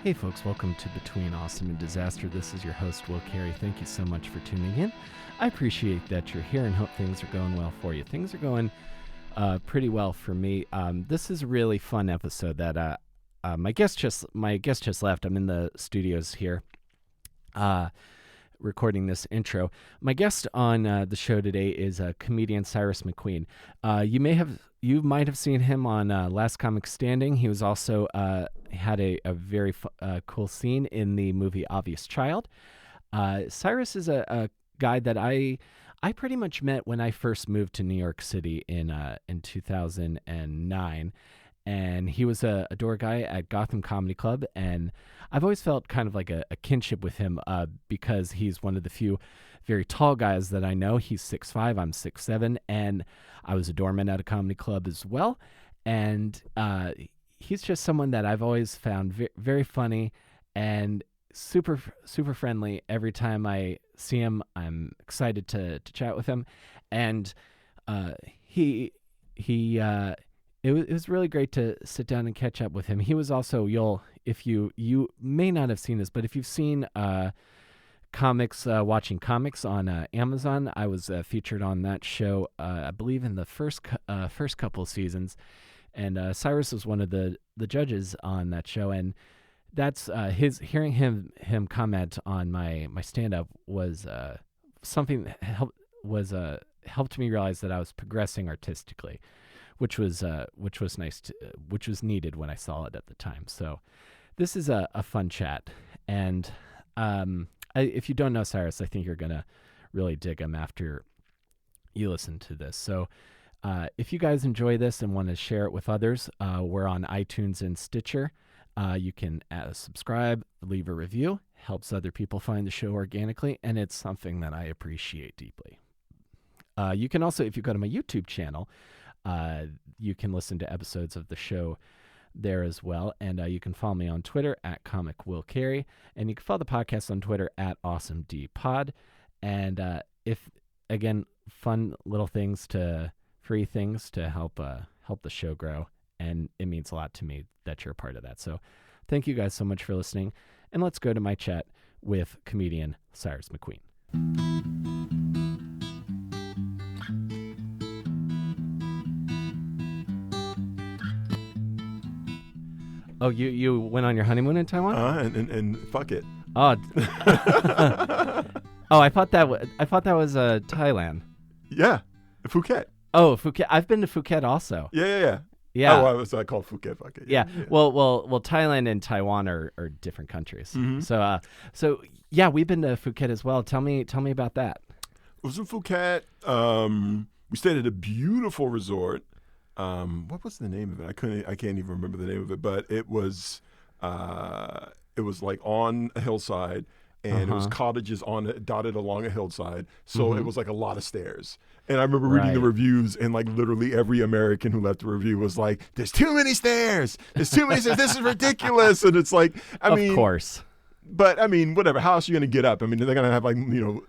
Hey folks, welcome to Between Awesome and Disaster. This is your host, Will Carey. Thank you so much for tuning in. I appreciate that you're here and hope things are going well for you. Things are going pretty well for me. This is a really fun episode that my guest just left. I'm in the studios here recording this intro. My guest on the show today is comedian Cyrus McQueen. You might have seen him on Last Comic Standing. He was also had a very cool scene in the movie Obvious Child. Cyrus is a guy that I pretty much met when I first moved to New York City in 2009. And he was a door guy at Gotham Comedy Club, and I've always felt kind of like a kinship with him because he's one of the few very tall guys that I know. He's 6'5", I'm 6'7", and I was a doorman at a comedy club as well. And he's just someone that I've always found very funny and super friendly. Every time I see him, I'm excited to chat with him, and it was really great to sit down and catch up with him. He was also, you may not have seen this, but if you've seen watching comics on Amazon, I was featured on that show, I believe in the first couple of seasons, and Cyrus was one of the judges on that show, and that's hearing him comment on my stand-up was something that helped me realize that I was progressing artistically, which was nice, which was needed when I saw it at the time. So this is a fun chat. And if you don't know Cyrus, I think you're going to really dig him after you listen to this. So if you guys enjoy this and want to share it with others, we're on iTunes and Stitcher. You can subscribe, leave a review. Helps other people find the show organically, and it's something that I appreciate deeply. You can also, if you go to my YouTube channel, you can listen to episodes of the show there as well. And you can follow me on Twitter at Comic Will Carey. And you can follow the podcast on Twitter at AwesomeDPod. And if, again, fun little free things to help the show grow. And it means a lot to me that you're a part of that. So thank you guys so much for listening. And let's go to my chat with comedian Cyrus McQueen. Oh, you went on your honeymoon in Taiwan? And fuck it. Oh, I thought that was Thailand. Yeah, Phuket. Oh, Phuket. I've been to Phuket also. Yeah. Yeah. Oh, so I call Phuket. Fuck it. Yeah. Well, Thailand and Taiwan are different countries. Mm-hmm. So yeah, we've been to Phuket as well. Tell me about that. I was in Phuket. We stayed at a beautiful resort. What was the name of it? I can't even remember the name of it, but it was like on a hillside, and it was cottages dotted along a hillside. So it was like a lot of stairs. And I remember reading the reviews, and like literally every American who left a review was like, "There's too many stairs. There's too many stairs. This is ridiculous." And it's like, of course. But I mean, whatever. How else are you going to get up? I mean, they're going to have like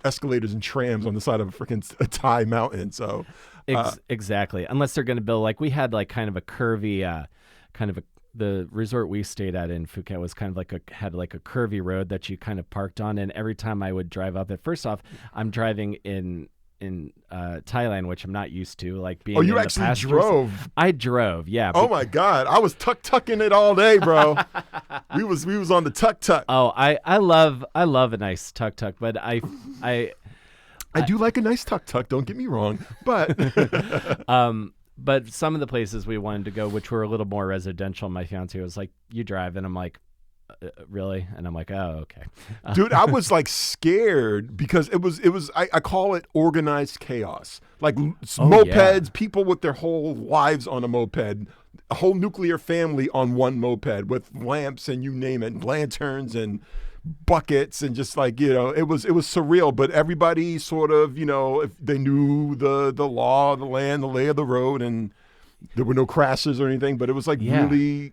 escalators and trams on the side of a freaking Thai mountain. So. Exactly. Unless they're going to build, like we had like kind of a curvy, the resort we stayed at in Phuket was kind of had a curvy road that you kind of parked on. And every time I would drive up it, first off, I'm driving in Thailand, which I'm not used to, like being. Oh, you actually drove? I drove, yeah. Oh my God, I was tucking it all day, bro. we was on the tuk. Oh, I love a nice tuk, but I do like a nice tuk. Don't get me wrong, but but some of the places we wanted to go, which were a little more residential, my fiance was like, "You drive," and I'm like, "Really?" And I'm like, "Oh, okay." Dude, I was like scared because it was. I call it organized chaos. Like mopeds, people with their whole lives on a moped, a whole nuclear family on one moped with lamps and you name it, lanterns and buckets, and just like it was surreal. But everybody sort of if they knew the law of the land, the lay of the road, and there were no crashes or anything. But it was like really,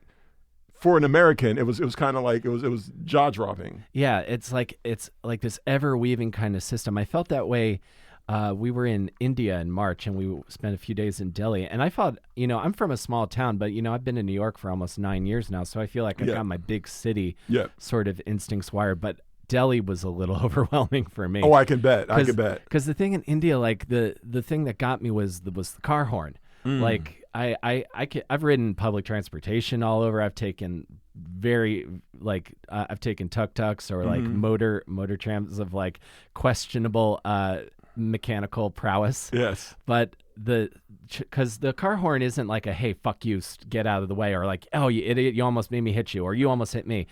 for an American, it was kind of like it was jaw dropping. Yeah, it's like this ever weaving kind of system. I felt that way We were in India in March, and we spent a few days in Delhi. And I thought, I'm from a small town, but I've been in New York for almost 9 years now, so I feel like I got my big city sort of instincts wired. But Delhi was a little overwhelming for me. Oh, I can bet. Because the thing in India, like the thing that got me was the car horn. Like I've ridden public transportation all over. I've taken I've taken tuk-tuks or like motor trams of like questionable mechanical prowess. Yes. But because the car horn isn't like a hey fuck you get out of the way, or like oh you idiot you almost made me hit you, or you almost hit me.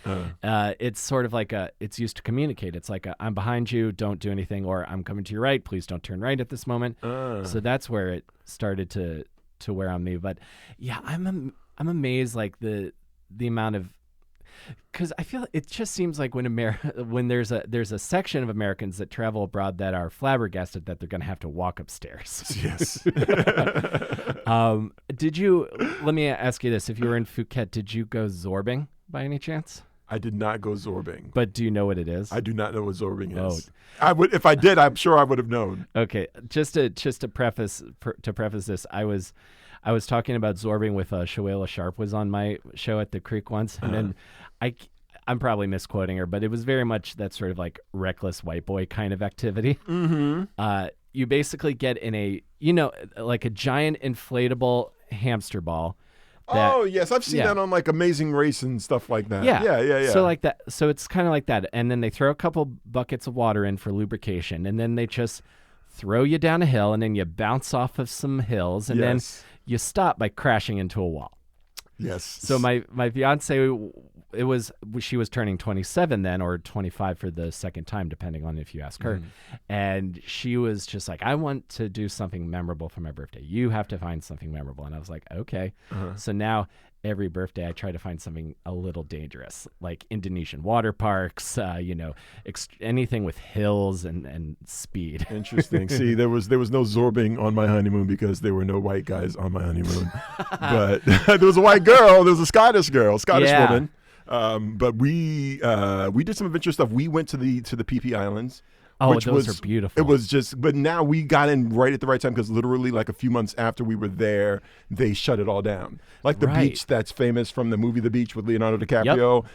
It's sort of like it's used to communicate. It's like I'm behind you, don't do anything, or I'm coming to your right, please don't turn right at this moment. So that's where it started to wear on me. But yeah, I'm amazed like the amount of, because I feel it just seems like when there's a section of Americans that travel abroad that are flabbergasted that they're going to have to walk upstairs. Yes. Let me ask you this. If you were in Phuket, did you go zorbing by any chance? I did not go zorbing. But do you know what it is? I do not know what zorbing is. I would, if I did, I'm sure I would have known. Okay. Just to preface this, I was talking about zorbing with Shoela Sharp was on my show at the Creek once, and then I'm probably misquoting her, but it was very much that sort of like reckless white boy kind of activity. You basically get in like a giant inflatable hamster ball. Oh yes, I've seen that on like Amazing Race and stuff like that. Yeah. So like that. So it's kind of like that, and then they throw a couple buckets of water in for lubrication, and then they just throw you down a hill, and then you bounce off of some hills, and then you stop by crashing into a wall. Yes. So my fiance, she was turning 27 then, or 25 for the second time, depending on if you ask her. And she was just like, I want to do something memorable for my birthday. You have to find something memorable. And I was like, okay. So now every birthday I try to find something a little dangerous, like Indonesian water parks, anything with hills and speed. Interesting. See, there was no zorbing on my honeymoon because there were no white guys on my honeymoon. But there was a white girl. There was a Scottish woman. But we did some adventure stuff. We went to the PP Islands. Oh, those are beautiful. It was just, but now we got in right at the right time because literally like a few months after we were there, they shut it all down. Like the beach that's famous from the movie The Beach with Leonardo DiCaprio,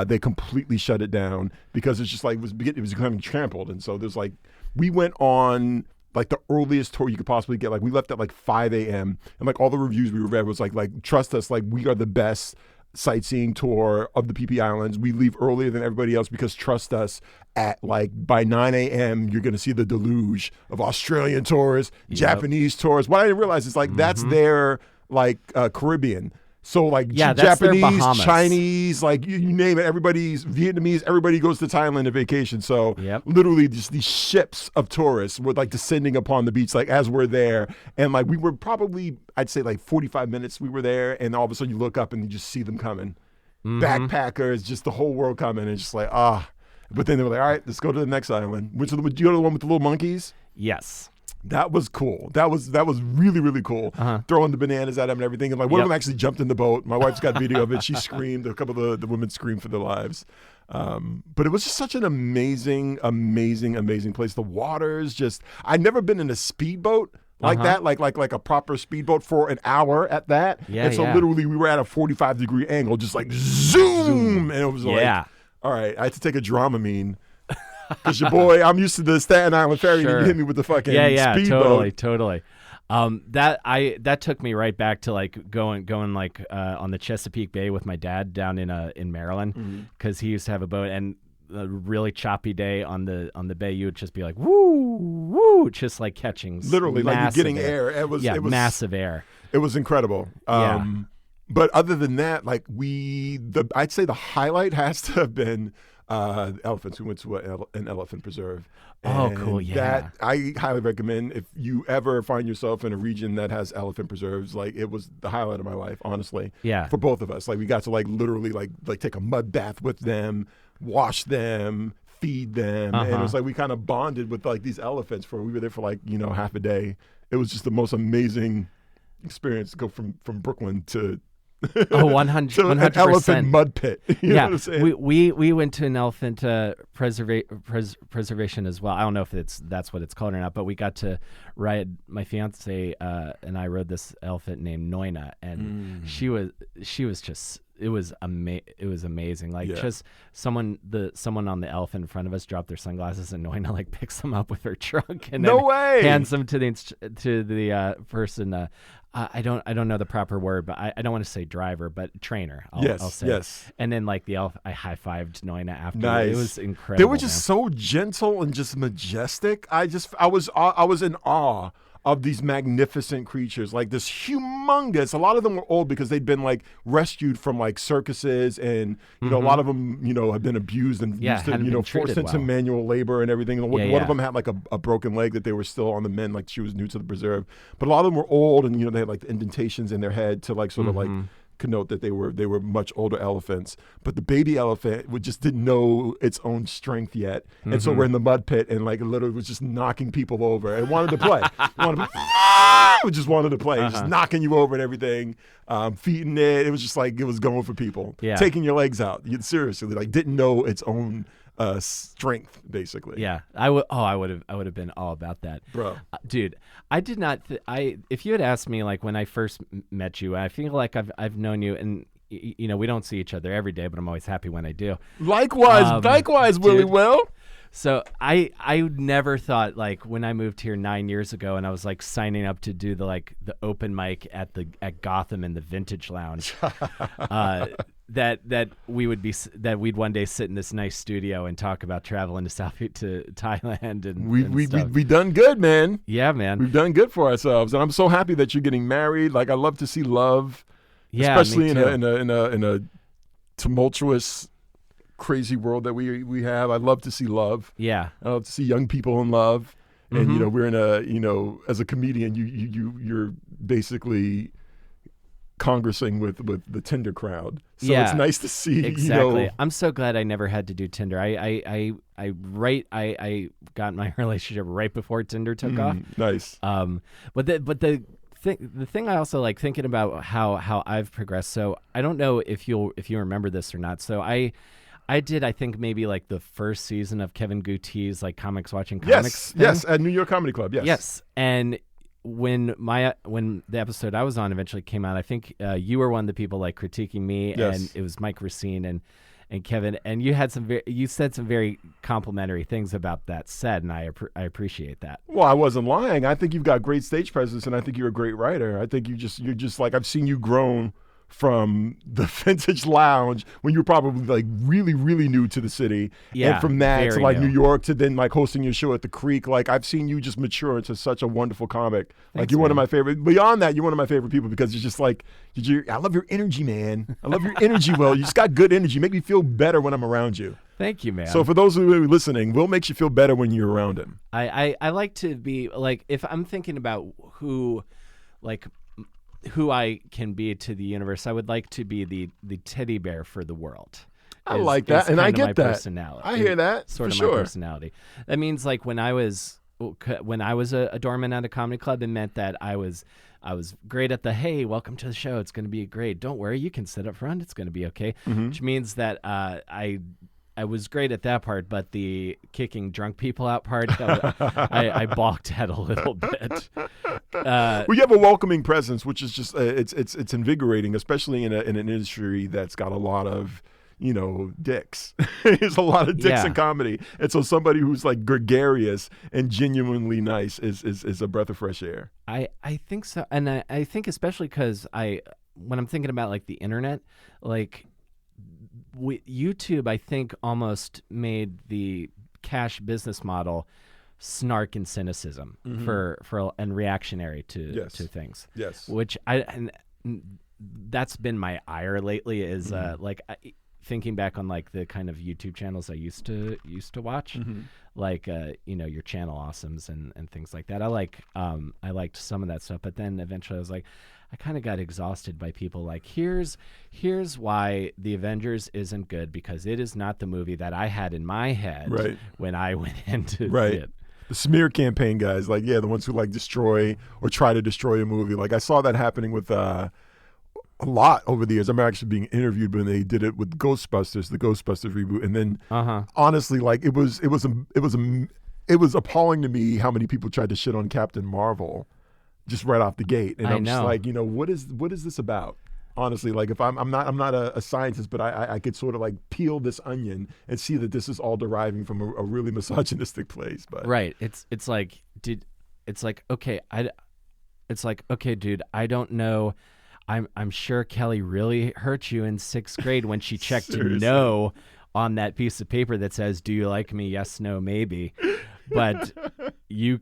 they completely shut it down because it's just like it was becoming trampled. And so there's like, we went on like the earliest tour you could possibly get. Like we left at like 5 a.m. and like all the reviews we read was like trust us, like we are the best sightseeing tour of the PP Islands. We leave earlier than everybody else because trust us, at like by 9 a.m. you're going to see the deluge of Australian tourists, Japanese tourists. What I didn't realize is like that's their like Caribbean. So like Japanese, Chinese, like you name it, everybody's Vietnamese, everybody goes to Thailand on vacation. So literally just these ships of tourists were like descending upon the beach, like as we're there. And like we were probably, I'd say like 45 minutes we were there. And all of a sudden you look up and you just see them coming. Backpackers, just the whole world coming. And just like, But then they were like, all right, let's go to the next island. Did you go to the one with the little monkeys? Yes. That was cool. That was really, really cool. Throwing the bananas at them and everything. And like one of them actually jumped in the boat. My wife's got video of it. She screamed. A couple of the women screamed for their lives. But it was just such an amazing, amazing, amazing place. The water's just, I'd never been in a speedboat like that, like a proper speedboat for an hour at that. And so literally we were at a 45-degree angle, just like zoom. And it was like, all right, I had to take a Dramamine. Because your boy, I'm used to the Staten Island ferry, and you hit me with the fucking speedboat. Totally. That took me right back to like going like on the Chesapeake Bay with my dad down in Maryland, because he used to have a boat, and a really choppy day on the bay, you would just be like woo woo, just like catching literally like you're getting air. It was massive air. It was incredible. But other than that, like I'd say the highlight has to have been. Elephants. We went to an elephant preserve. Oh, cool! Yeah, that I highly recommend if you ever find yourself in a region that has elephant preserves. Like it was the highlight of my life, honestly. Yeah. For both of us, like we got to like literally like take a mud bath with them, wash them, feed them, and it was like we kind of bonded with like these elephants we were there for like half a day. It was just the most amazing experience to go from Brooklyn to Oh, 100%. To an elephant mud pit. You know what I'm saying? We went to an elephant preservation as well. I don't know if that's what it's called or not, but we got to ride. My fiance and I rode this elephant named Noina, and she was just. It was amazing. Like just someone on the elephant in front of us dropped their sunglasses, and Noina like picks them up with her trunk and then hands them to the person. I don't know the proper word, but I don't want to say driver, but trainer. I'll say. Yes. And then like I high-fived Noina after. Nice. It was incredible. They were just so gentle and just majestic. I was in awe of these magnificent creatures, like this humongous. A lot of them were old because they'd been like rescued from like circuses, and you know a lot of them have been abused and forced into manual labor and everything. And one of them had like a broken leg that they were still on the mend, like she was new to the preserve. But a lot of them were old, and they had like the indentations in their head to like sort of like connote that they were much older elephants. But the baby elephant just didn't know its own strength yet, and so we're in the mud pit, and like literally was just knocking people over and wanted to play. Just wanted to play, just knocking you over and everything, feeding it. It was just like it was going for people, taking your legs out. Seriously, like didn't know its own strength, basically. Yeah, I would have been all about that, bro. Dude, I did not. If you had asked me like when I first met you, I feel like I've known you, and we don't see each other every day, but I'm always happy when I do. Likewise, Willie Will. So I never thought, like, when I moved here 9 years ago and I was like signing up to do the open mic at Gotham in the Vintage Lounge, that we'd one day sit in this nice studio and talk about traveling to Thailand and we done good, man. Yeah, man. We've done good for ourselves, and I'm so happy that you're getting married. Like, I love to see love, especially in a tumultuous, crazy world that we have. I love to see love. Yeah, I love to see young people in love, and we're in a as a comedian, you're basically congressing with the Tinder crowd. So it's nice to see. Exactly. I'm so glad I never had to do Tinder. I got my relationship right before Tinder took off. Nice. But the thing I also like thinking about how I've progressed. So I don't know if you remember this or not. So I did, I think, maybe like the first season of Kevin Gutierrez's like Comics Watching Comics thing. Yes, at New York Comedy Club. Yes. And when the episode I was on eventually came out, I think you were one of the people like critiquing me, and it was Mike Racine and Kevin, and you said some very complimentary things about that set, and I appreciate that. Well, I wasn't lying. I think you've got great stage presence, and I think you're a great writer. I think you're just like, I've seen you grown from the Vintage Lounge when you were probably like really, really new to the city. Yeah, and from that to like new. New York to then like hosting your show at the Creek. Like, I've seen you just mature into such a wonderful comic. Like, you're one of my favorite. Beyond that, you're one of my favorite people because you're just like, I love your energy, man. I love your energy, Will. You just got good energy. You make me feel better when I'm around you. Thank you, man. So for those who are listening, Will makes you feel better when you're around him. I like to be like, if I'm thinking about who I can be to the universe, I would like to be the teddy bear for the world. I like that, and I get that. Personality. I hear that. Sort of for sure. My personality. That means like when I was a doorman at a comedy club, it meant that I was great at the, hey, welcome to the show. It's going to be great. Don't worry, you can sit up front. It's going to be okay. Which means that I was great at that part, but the kicking drunk people out part, I balked at a little bit. Well, you have a welcoming presence, which is just it's invigorating, especially in an industry that's got a lot of dicks. There's a lot of dicks in comedy, and so somebody who's like gregarious and genuinely nice is a breath of fresh air. I think so, and I think especially because when I'm thinking about like the internet, like. YouTube, I think, almost made the cash business model snark and cynicism and reactionary to things. Yes, which that's been my ire lately. Is thinking back on like the kind of YouTube channels I used to watch, like your Channel Awesomes and things like that. I liked some of that stuff, but then eventually I was like, I kind of got exhausted by people like, here's why The Avengers isn't good, because it is not the movie that I had in my head when I went into it. The smear campaign guys, the ones who like destroy or try to destroy a movie. Like, I saw that happening with a lot over the years. I'm actually being interviewed when they did it with Ghostbusters, the Ghostbusters reboot, and then honestly, like it was appalling to me how many people tried to shit on Captain Marvel just right off the gate, and I'm just like, what is this about? Honestly, like if I'm not a scientist, but I could sort of like peel this onion and see that this is all deriving from a really misogynistic place. But right, it's like okay, dude, I don't know. I'm sure Kelly really hurt you in 6th grade when she checked no on that piece of paper that says, "Do you like me? Yes, no, maybe." But you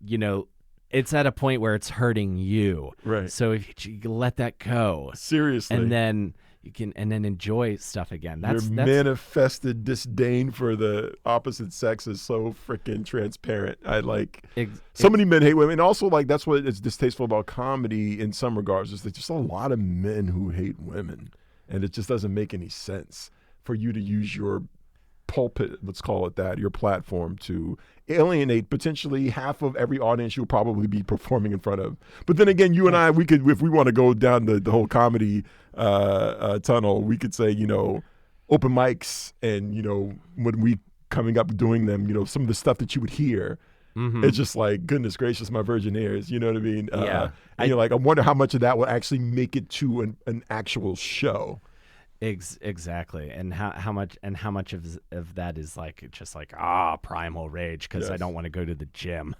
know, it's at a point where it's hurting you. Right. So if you let that go, seriously, and then you can enjoy stuff again. That's manifested disdain for the opposite sex is so freaking transparent. So many men hate women. And also, like, that's what is distasteful about comedy in some regards, is there's just a lot of men who hate women, and it just doesn't make any sense for you to use your pulpit, let's call it that, your platform, to alienate potentially half of every audience you'll probably be performing in front of. But then again, you and I, we could, if we want to go down the whole comedy tunnel, we could say, open mics, and when we coming up doing them, some of the stuff that you would hear, it's just like, goodness gracious, my virgin ears, you know what I mean? Yeah. And you're like, I wonder how much of that will actually make it to an actual show. Exactly, and how much of that is like just like primal rage because I don't want to go to the gym.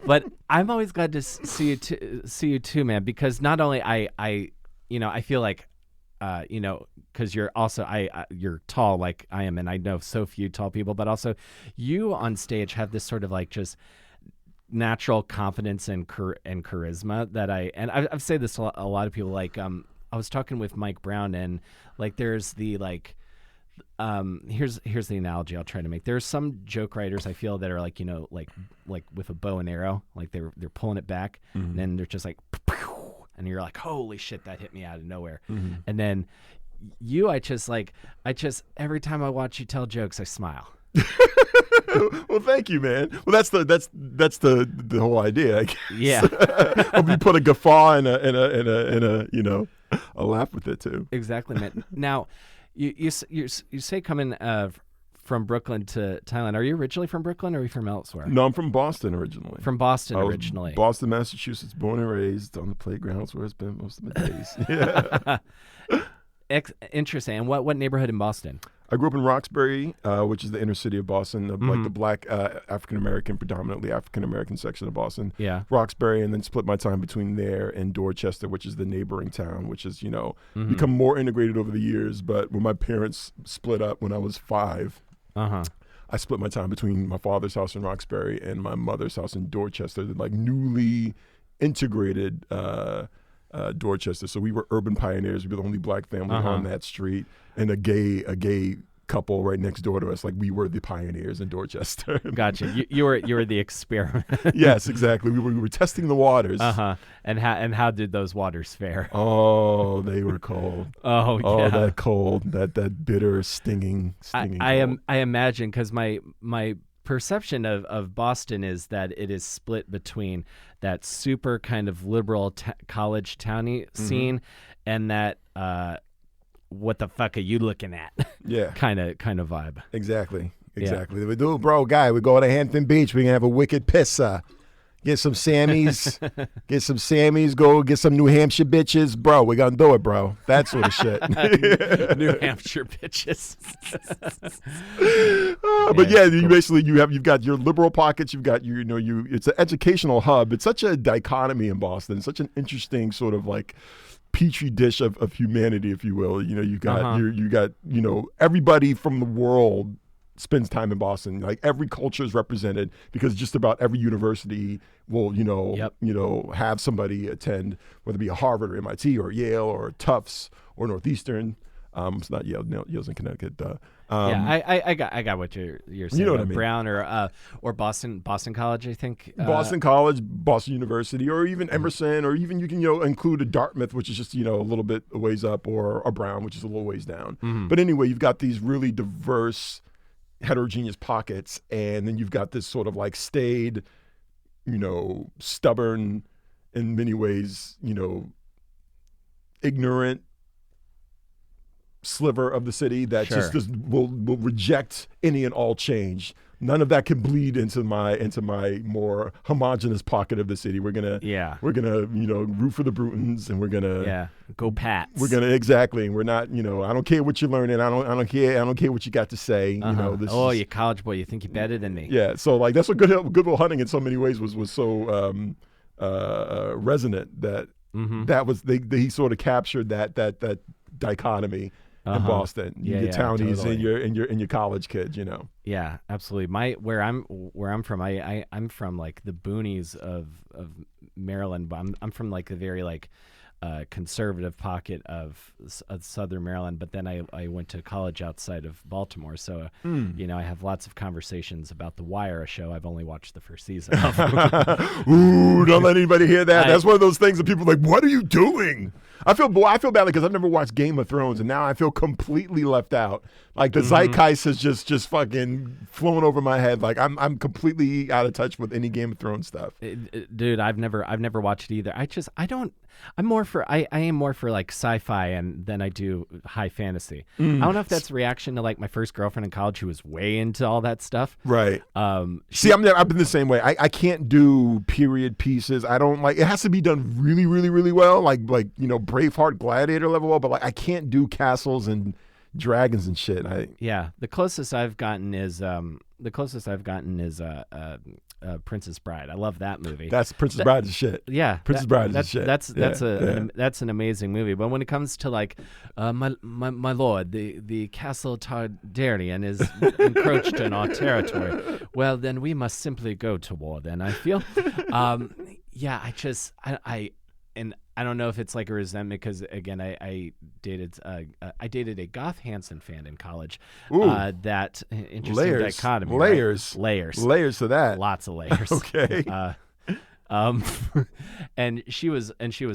But I'm always glad to see you too, man, because not only I feel like because you're also you're tall like I am, and I know so few tall people, but also you on stage have this sort of like just natural confidence and charisma that I've said this to a lot of people, like I was talking with Mike Brown, and like there's the like here's the analogy I'll try to make. There's some joke writers I feel that are like like with a bow and arrow, like they're pulling it back, and then they're just like, and you're like, holy shit, that hit me out of nowhere. And then you, I just every time I watch you tell jokes, I smile. Well, thank you, man. Well, that's the whole idea, I guess. Yeah. We put a guffaw and a a laugh with it too. Exactly, man. Now, you say coming from Brooklyn to Thailand. Are you originally from Brooklyn, or are you from elsewhere? No, I'm from Boston originally. From Boston originally. Boston, Massachusetts, born and raised on the playgrounds where it's been most of my days. Yeah. Interesting. And what neighborhood in Boston? I grew up in Roxbury, which is the inner city of Boston, like the black predominantly African American section of Boston. Yeah. Roxbury, and then split my time between there and Dorchester, which is the neighboring town, which has become more integrated over the years. But when my parents split up when I was 5, I split my time between my father's house in Roxbury and my mother's house in Dorchester, the like newly integrated Dorchester. So we were urban pioneers. We were the only black family on that street, and a gay couple right next door to us. Like, we were the pioneers in Dorchester. Gotcha. You were the experiment. Yes, exactly. We were testing the waters. And how did those waters fare? Oh, they were cold. Oh, yeah. Oh, that cold. That bitter, stinging cold. I imagine, because my perception of Boston is that it is split between that super kind of liberal college towny scene and that what the fuck are you looking at? Yeah. kind of vibe. Exactly. Yeah. We do, bro, guy. We go to Hampton Beach. We can have a wicked pissa. Get some Sammys. Go get some New Hampshire bitches. Bro, we gonna do it, bro. That sort of shit. New Hampshire bitches. But yeah, you've got your liberal pockets. You've got it's an educational hub. It's such a dichotomy in Boston. Such an interesting sort of like petri dish of humanity, if you will. You got everybody from the world spends time in Boston. Like, every culture is represented, because just about every university will, have somebody attend, whether it be a Harvard or MIT or Yale or Tufts or Northeastern. It's not Yale. Yale's in Connecticut. I got what you're saying. You know what I mean. Brown or Boston College, I think. Boston College, Boston University, or even Emerson, or even you can include a Dartmouth, which is just a little bit a ways up, or a Brown, which is a little ways down. But anyway, you've got these really diverse, heterogeneous pockets, and then you've got this sort of like staid, stubborn, in many ways, ignorant sliver of the city that just will reject any and all change. None of that can bleed into my more homogenous pocket of the city. We're gonna root for the Brutons, and we're gonna go Pats. We're gonna and we're not I don't care what you're learning. I don't care what you got to say. You college boy, you think you're better than me? Yeah, so like that's what Good Will Hunting in so many ways was so resonant that that was he sort of captured that dichotomy. In Boston, your townies totally. and your college kids, Yeah, absolutely. Where I'm from, I'm from like the boonies of Maryland, but I'm from like a very like conservative pocket of southern Maryland. But then I went to college outside of Baltimore, so I have lots of conversations about The Wire, a show I've only watched the first season of. Ooh, don't let anybody hear that. That's one of those things that people are like, what are you doing? I feel badly because I've never watched Game of Thrones, and now I feel completely left out. Like the zeitgeist has just fucking flown over my head. Like I'm completely out of touch with any Game of Thrones stuff. Dude, I've never watched it either. I am more for like sci-fi and then I do high fantasy. I don't know if that's a reaction to like my first girlfriend in college who was way into all that stuff. Right. I've been the same way. I can't do period pieces. I don't like. It has to be done really, really, really well. Like Braveheart, Gladiator level well. But like I can't do castles and dragons and shit. The closest I've gotten is Princess Bride. I love that movie. That's Princess Bride is shit. Yeah, Princess Bride is shit. That's an amazing movie. But when it comes to like my lord, the Castle Targaryen is encroached in our territory. Well, then we must simply go to war. Then I feel, I don't know if it's like a resentment because again I dated a Goth Hansen fan in college. That interesting dichotomy. Layers to that. Lots of layers. Okay. And she was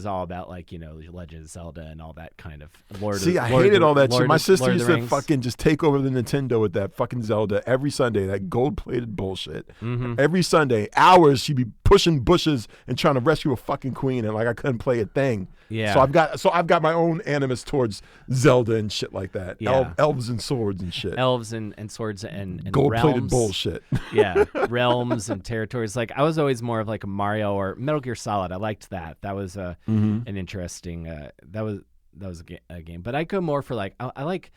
all about like Legend of Zelda and all that kind of I hated all that shit. My sister used to fucking just take over the Nintendo with that fucking Zelda every Sunday. That gold-plated bullshit. Every Sunday, hours she'd be pushing bushes and trying to rescue a fucking queen, and like I couldn't play a thing. Yeah. So I've got my own animus towards Zelda and shit like that. Yeah. Elves and swords and shit. Elves and swords and gold-plated realms. Bullshit. Yeah, realms and territories. Like I was always more of like a Mario or Metal Gear Solid. I liked that. That was an interesting. That was a game. But I go more for like I like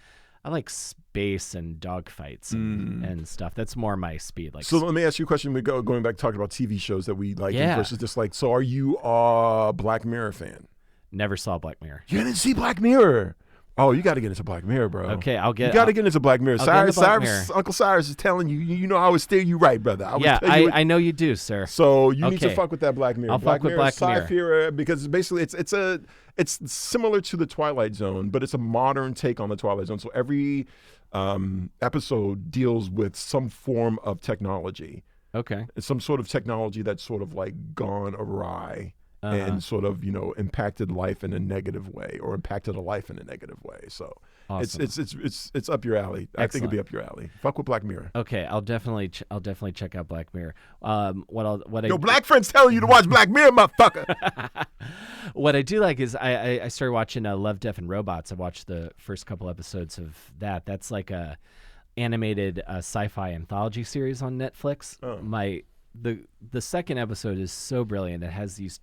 space and dogfights and stuff. That's more my speed. Like so, let me ask you a question. We going back talking about TV shows that we like versus dislike. So, are you a Black Mirror fan? Never saw Black Mirror. You didn't see Black Mirror? Oh, you got to get into Black Mirror, bro. Okay, You got to get into Black Mirror. Uncle Cyrus is telling you. You know I would steer you right, brother. I know you do, sir. So you need to fuck with that Black Mirror. I'll fuck with Black Mirror. Sci-Fi, because basically it's similar to the Twilight Zone, but it's a modern take on the Twilight Zone. So every episode deals with some form of technology. Okay. It's some sort of technology that's sort of like gone awry. And sort of impacted life in a negative way, or impacted a life in a negative way. So awesome. It's up your alley. Excellent. I think it'd be up your alley. Fuck with Black Mirror. Okay, I'll definitely check out Black Mirror. Black friends telling you to watch Black Mirror, motherfucker. What I do like is I started watching Love, Death, and Robots. I watched the first couple episodes of that. That's like a animated sci-fi anthology series on Netflix. The second episode is so brilliant. It has these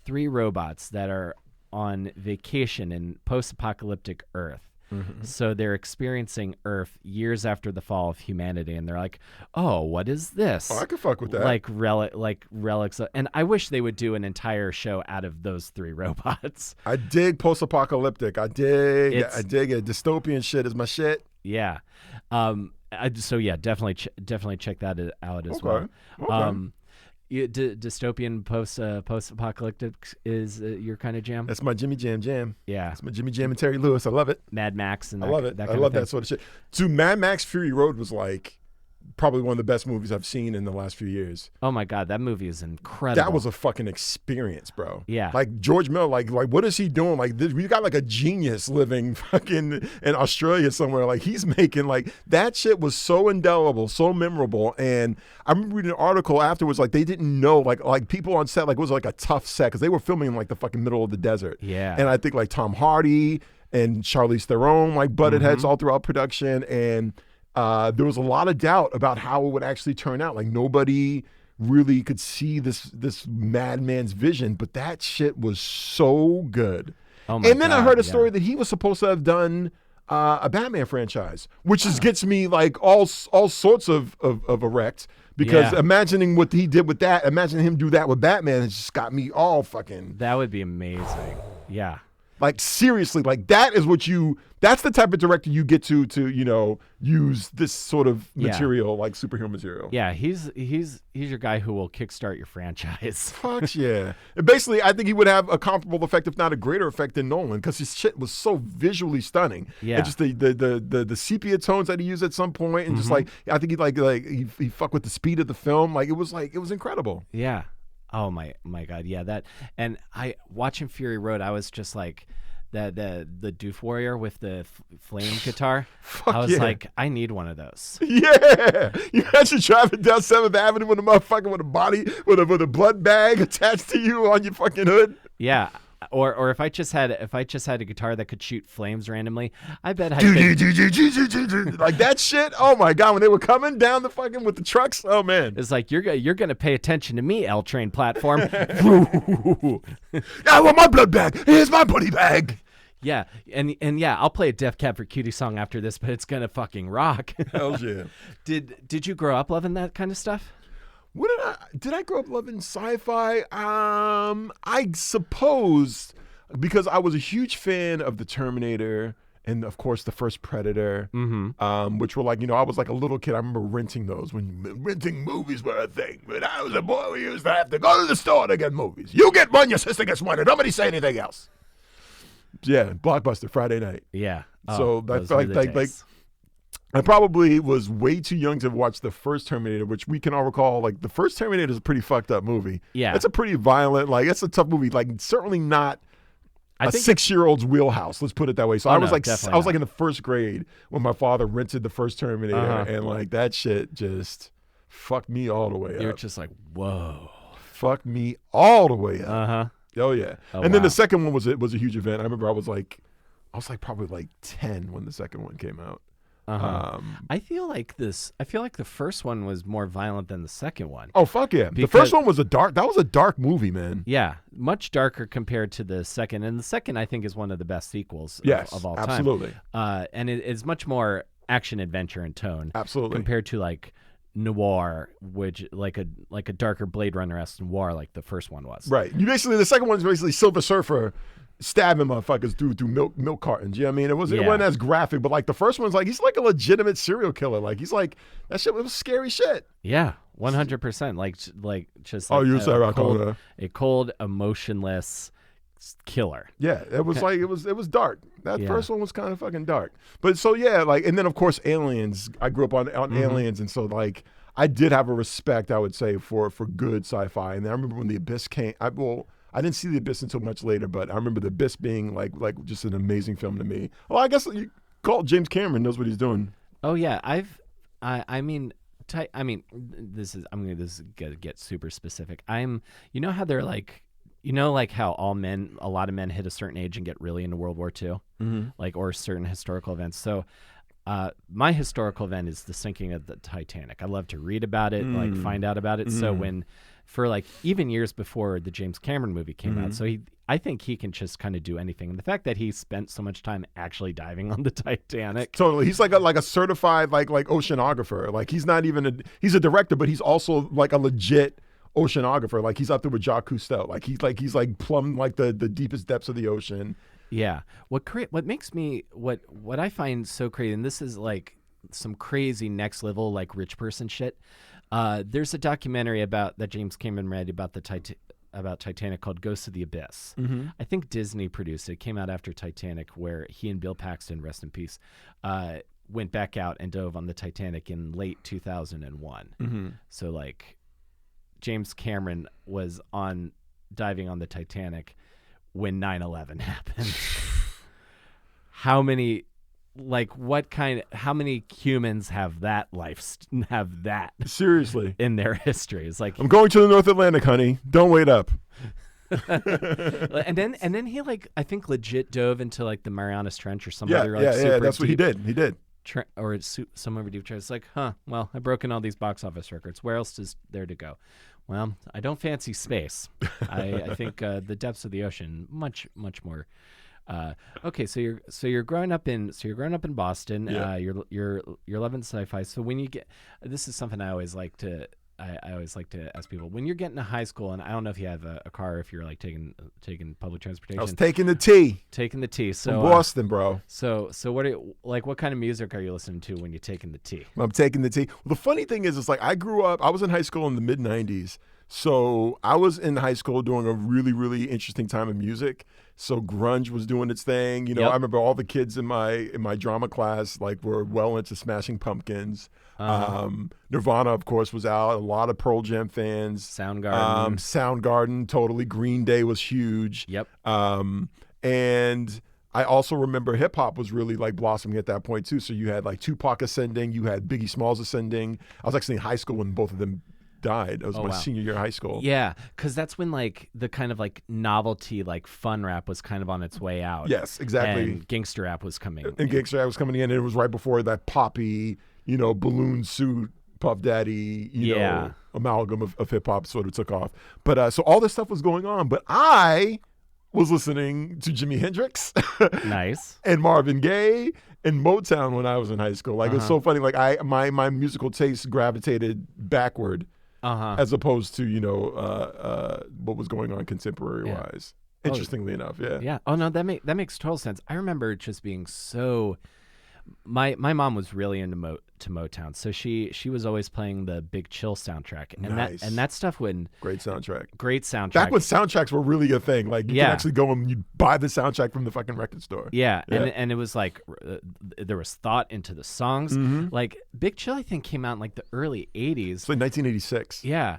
three robots that are on vacation in post-apocalyptic Earth. So they're experiencing Earth years after the fall of humanity, and they're like, "Oh, what is this?" Oh, I could fuck with that. Like relics. And I wish they would do an entire show out of those three robots. I dig post-apocalyptic. I dig it. Dystopian shit is my shit. Yeah. Definitely check that out as well. Okay. Dystopian post-apocalyptic is your kind of jam. That's my Jimmy Jam. Yeah, it's my Jimmy Jam and Terry Lewis. I love it. Mad Max and I love it. I love that sort of shit. Dude, Mad Max Fury Road was like probably one of the best movies I've seen in the last few years. Oh my God, that movie is incredible. That was a fucking experience, bro. Yeah. Like George Miller, like what is he doing? Like we got like a genius living fucking in Australia somewhere. Like he's making like that shit was so indelible, so memorable. And I remember reading an article afterwards, like they didn't know, like people on set, like it was like a tough set because they were filming in like the fucking middle of the desert. Yeah. And I think like Tom Hardy and Charlize Theron like butted heads all throughout production, and there was a lot of doubt about how it would actually turn out. Like nobody really could see this madman's vision, but that shit was so good. Oh my and then God, I heard a story that he was supposed to have done a Batman franchise, which just gets me like all sorts of erect. Because imagining what he did with that, imagine him do that with Batman, it just got me all fucking. That would be amazing. Yeah. Like seriously, like that's the type of director you get to use this sort of material, like superhero material. Yeah, he's your guy who will kickstart your franchise. Fuck yeah. And basically, I think he would have a comparable effect, if not a greater effect, than Nolan, because his shit was so visually stunning. Yeah. And just the sepia tones that he used at some point, and just like I think he fucked with the speed of the film. Like it was incredible. Yeah. Oh my God, yeah, that. And watching Fury Road, I was just like the Doof Warrior with the flame guitar. I was like, I need one of those. Yeah, you imagine driving down 7th Avenue with a motherfucker with a body with a blood bag attached to you on your fucking hood. Yeah. Or if I just had a guitar that could shoot flames randomly, I bet like that shit. Oh my God, when they were coming down the fucking with the trucks, oh man, it's like you're gonna pay attention to me, L Train platform. I want my blood bag. Here's my body bag. Yeah, and yeah, I'll play a Def Cab for Cutie song after this, but it's gonna fucking rock. Hell yeah. Did you grow up loving that kind of stuff? Did I grow up loving sci-fi? I suppose because I was a huge fan of the Terminator and of course the first Predator, which were like, I was like a little kid. I remember renting those when renting movies were a thing. When I was a boy, we used to have to go to the store to get movies. You get one, your sister gets one, and nobody say anything else. Yeah, Blockbuster Friday night. Yeah. So I felt like I probably was way too young to watch the first Terminator, which we can all recall. Like the first Terminator is a pretty fucked up movie. Yeah, it's a pretty violent. Like it's a tough movie. Like certainly not a 6-year-old's wheelhouse. Let's put it that way. So I was like in the first grade when my father rented the first Terminator, and like that shit just fucked me all the way up. You're just like, whoa, fucked me all the way up. Oh yeah. And then the second one was a huge event. I remember I was like probably like 10 when the second one came out. I feel like the first one was more violent than the second one. Oh fuck yeah. The first one was a dark movie, man. Yeah, much darker compared to the second. And the second I think is one of the best sequels of all time. Absolutely. And it is much more action adventure in tone. Absolutely. Compared to like noir, which like a darker Blade Runner-esque noir like the first one was. Right. The second one is basically Silver Surfer stabbing motherfuckers through milk cartons. You know what I mean? It wasn't as graphic, but like the first one's like he's like a legitimate serial killer. Like he's like that shit was scary shit. Yeah, 100%. Like just a cold, emotionless killer. Yeah, it was like it was dark. That first one was kind of fucking dark. But so yeah, like and then of course Aliens. I grew up on Aliens, and so like I did have a respect, I would say, for good sci-fi. And then I remember when The Abyss came. I didn't see The Abyss until much later, but I remember The Abyss being like just an amazing film to me. Well, I guess you call it James Cameron knows what he's doing. Oh yeah, I'm gonna get super specific. You know how they're like, like how a lot of men hit a certain age and get really into World War II, like or certain historical events. So. My historical event is the sinking of the Titanic. I love to read about it, like find out about it. So for like even years before the James Cameron movie came out, so I think he can just kind of do anything. And the fact that he spent so much time actually diving on the Titanic, totally, he's like a certified like oceanographer. Like he's not even he's a director, but he's also like a legit oceanographer. Like he's up there with Jacques Cousteau. Like he's plumbed like the deepest depths of the ocean. Yeah. What makes me what I find so crazy, and this is like some crazy next level like rich person shit. There's a documentary that James Cameron made about about Titanic called Ghosts of the Abyss. I think Disney produced it. It came out after Titanic, where he and Bill Paxton, rest in peace, went back out and dove on the Titanic in late 2001. Mm-hmm. So like James Cameron was diving on the Titanic when 9/11 happened. How many humans have that Seriously in their history? It's like, I'm going to the North Atlantic, honey. Don't wait up. and then he like I think legit dove into like the Marianas Trench or some other like super that's what he did. He did. Or it's some over deep trench. It's like, well, I've broken all these box office records. Where else is there to go? Well, I don't fancy space. I think the depths of the ocean much more. Okay, so you're growing up in Boston. Yeah. You're loving sci-fi. So when you get, this is something I always like to ask people, when you're getting to high school, and I don't know if you have a car, or if you're like taking public transportation. I was taking the T. So from Boston, bro. So what kind of music are you listening to when you're taking the T? I'm taking the T. Well, the funny thing is, it's like I was in high school in the mid 90s. So I was in high school during a really, really interesting time in music. So grunge was doing its thing. You know, Yep. I remember all the kids in my drama class like were well into Smashing Pumpkins. Nirvana, of course, was out. A lot of Pearl Jam fans. Soundgarden, totally. Green Day was huge. Yep. And I also remember hip hop was really like blossoming at that point too. So you had like Tupac ascending, you had Biggie Smalls ascending. I was actually in high school when both of them died. It was my senior year of high school. Yeah, because that's when like the kind of like novelty, like fun rap was kind of on its way out. Yes, exactly. And gangster rap was coming. And gangster rap was coming in, and it was right before that poppy, balloon suit, Puff Daddy, you know, amalgam of hip hop sort of took off. But so all this stuff was going on, but I was listening to Jimi Hendrix, Nice, and Marvin Gaye and Motown when I was in high school. Like it was so funny. Like my musical taste gravitated backward. As opposed to what was going on contemporary wise. Interestingly enough, yeah. Oh no, that makes total sense. I remember just being so. My mom was really into Motown, so she was always playing the Big Chill soundtrack, and that stuff great soundtrack. Back when soundtracks were really a thing, like you could actually go and you buy the soundtrack from the fucking record store. Yeah. And it was like there was thought into the songs. Mm-hmm. Like Big Chill, I think came out in like the early '80s. It's like 1986. Yeah.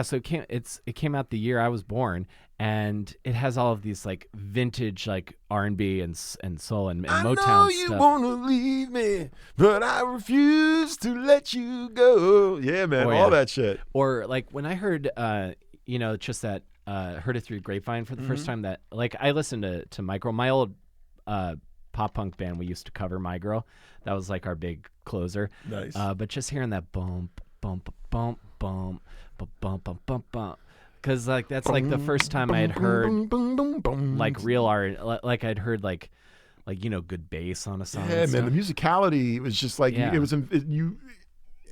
So it came out the year I was born. And it has all of these like vintage like R&B and soul and Motown stuff. I know you want to leave me, but I refuse to let you go. Yeah, man, all that shit. Or like when I heard, just that heard it through Grapevine for the first time. That like I listened to My Girl, my old pop punk band. We used to cover My Girl. That was like our big closer. Nice. But just hearing that bump, bump, bump, bump, bump, bump, bump, bump, bump. Because like that's like the first time I had heard like real art, like I'd heard like good bass on a song. Yeah, man, the musicality was just like it was. You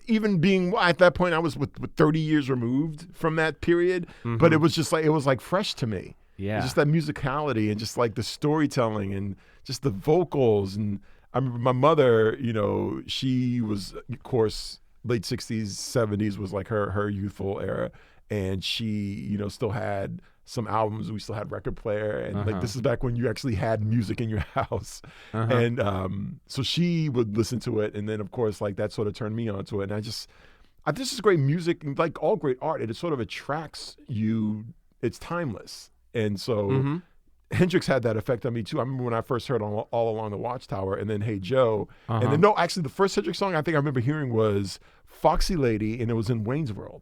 even being at that point, I was with 30 years removed from that period, but it was just like it was like fresh to me. Yeah, just that musicality and just like the storytelling and just the vocals. And I remember my mother, she was of course late 60s, 70s was like her youthful era. And she, still had some albums. We still had record player. And like, this is back when you actually had music in your house. And so she would listen to it. And then, of course, like that sort of turned me onto it. And this is great music. And like all great art, it sort of attracts you. It's timeless. And so Hendrix had that effect on me too. I remember when I first heard All Along the Watchtower and then Hey Joe. And then, actually the first Hendrix song I think I remember hearing was Foxy Lady. And it was in Wayne's World.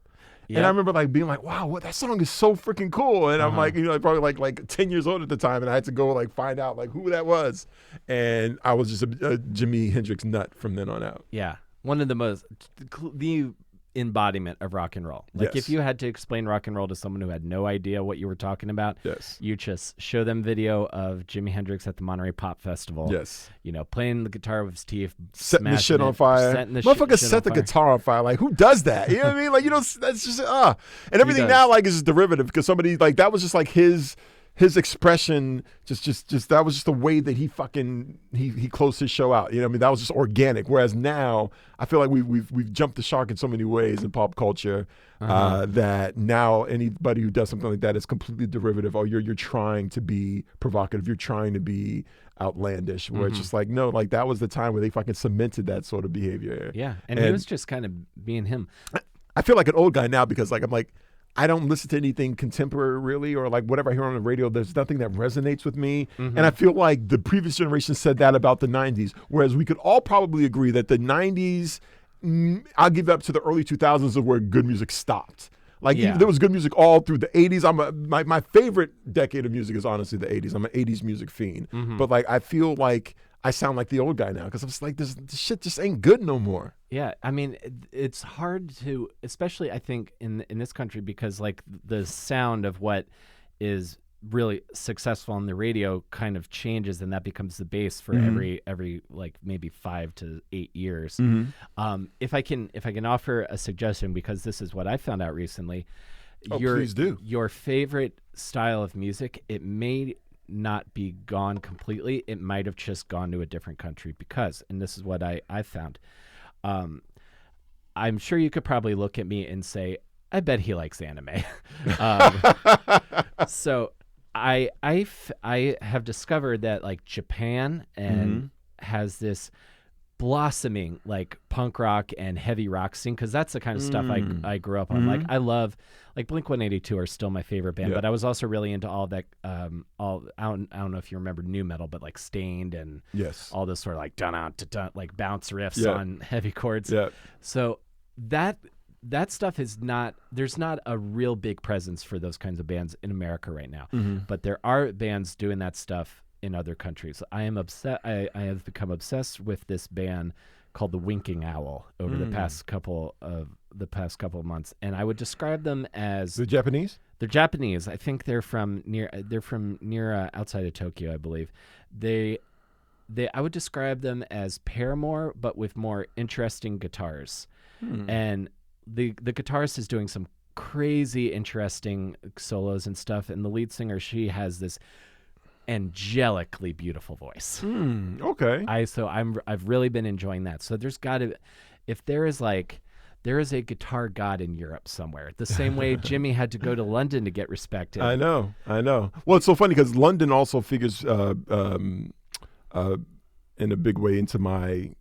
Yep. And I remember like being like, wow, that song is so freaking cool. And I'm like, probably like 10 years old at the time. And I had to go like find out like who that was. And I was just a Jimi Hendrix nut from then on out. Yeah. One of the embodiment of rock and roll. Like if you had to explain rock and roll to someone who had no idea what you were talking about, you just show them video of Jimi Hendrix at the Monterey Pop Festival. Yes. Playing the guitar with his teeth, setting the shit on fire. Motherfucker set the guitar on fire. Like who does that? You know what I mean? Like that's just and everything now like is derivative because somebody like that was just like his his expression, just that was just the way that he closed his show out. You know, what I mean, that was just organic. Whereas now, I feel like we've jumped the shark in so many ways in pop culture that now anybody who does something like that is completely derivative. Oh, you're trying to be provocative. You're trying to be outlandish. Where it's just like, no, like that was the time where they fucking cemented that sort of behavior. Yeah, and he was just kind of being him. I feel like an old guy now because like I'm like, I don't listen to anything contemporary really, or like whatever I hear on the radio. There's nothing that resonates with me. And I feel like the previous generation said that about the 90s, whereas we could all probably agree that the 90s, I'll give up to the early 2000s of where good music stopped. Like there was good music all through the 80s. My favorite decade of music is honestly the 80s. I'm an 80s music fiend. But like I feel like I sound like the old guy now because I'm just like, this shit just ain't good no more. Yeah, I mean, it's hard to, especially I think in this country, because like the sound of what is really successful on the radio kind of changes, and that becomes the base for every like maybe 5 to 8 years. If I can offer a suggestion, because this is what I found out recently. Please do. Your favorite style of music, it may not be gone completely. It might have just gone to a different country because, and this is what I found. I'm sure you could probably look at me and say, I bet he likes anime. So I have discovered that like Japan and has this blossoming like punk rock and heavy rock scene, because that's the kind of stuff I grew up on. Like I love like Blink-182 are still my favorite band, but I was also really into all that I don't know if you remember nu metal, but like Stained and all this sort of like dun like bounce riffs on heavy chords. So that stuff is not, there's not a real big presence for those kinds of bands in America right now, but there are bands doing that stuff in other countries. I am upset. I have become obsessed with this band called the Winking Owl over the past couple of months, and I would describe them as the Japanese. They're Japanese. I think they're from near outside of Tokyo, I believe. I would describe them as Paramore, but with more interesting guitars, and the guitarist is doing some crazy interesting solos and stuff, and the lead singer, she has this angelically beautiful voice. Okay. I've really been enjoying that. So there's got to, if there is a guitar god in Europe somewhere, the same way Jimmy had to go to London to get respected. I know. Well, it's so funny because London also figures in a big way into my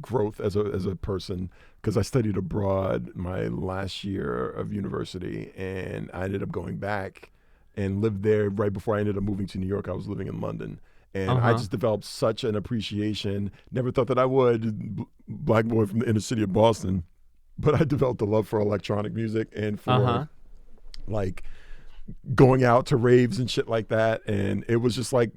growth as a person, because I studied abroad my last year of university, and I ended up going back and lived there right before I ended up moving to New York. I was living in London. And I just developed such an appreciation. Never thought that I would, black boy from the inner city of Boston, but I developed a love for electronic music and for like going out to raves and shit like that. And it was just like,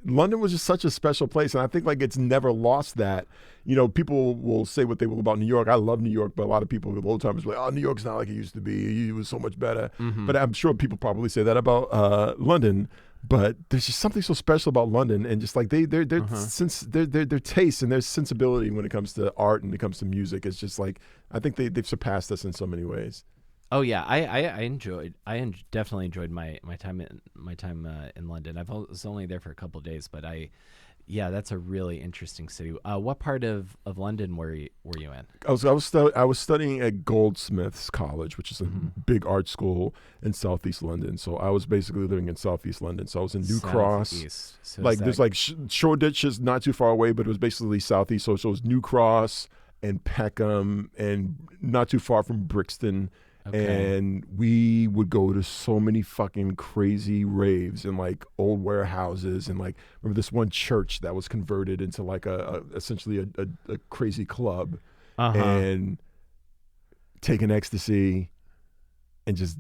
London was just such a special place. And I think like it's never lost that. You know, people will say what they will about New York. I love New York, but a lot of people with old timers like, oh, New York's not like it used to be. It was so much better. But I'm sure people probably say that about London. But there's just something so special about London, and just like their taste and their sensibility when it comes to art and when it comes to music is just like, I think they've surpassed us in so many ways. Oh yeah, I definitely enjoyed my time in London. I was only there for a couple of days, but that's a really interesting city. What part of London were you in? I was studying at Goldsmiths College, which is a big art school in Southeast London. So I was basically living in Southeast London. So I was in New Cross. So like there's like Shoreditch is not too far away, but it was basically Southeast. So it was New Cross and Peckham and not too far from Brixton. Okay. And we would go to so many fucking crazy raves and like old warehouses, and like remember this one church that was converted into like essentially a crazy club, and taking ecstasy and just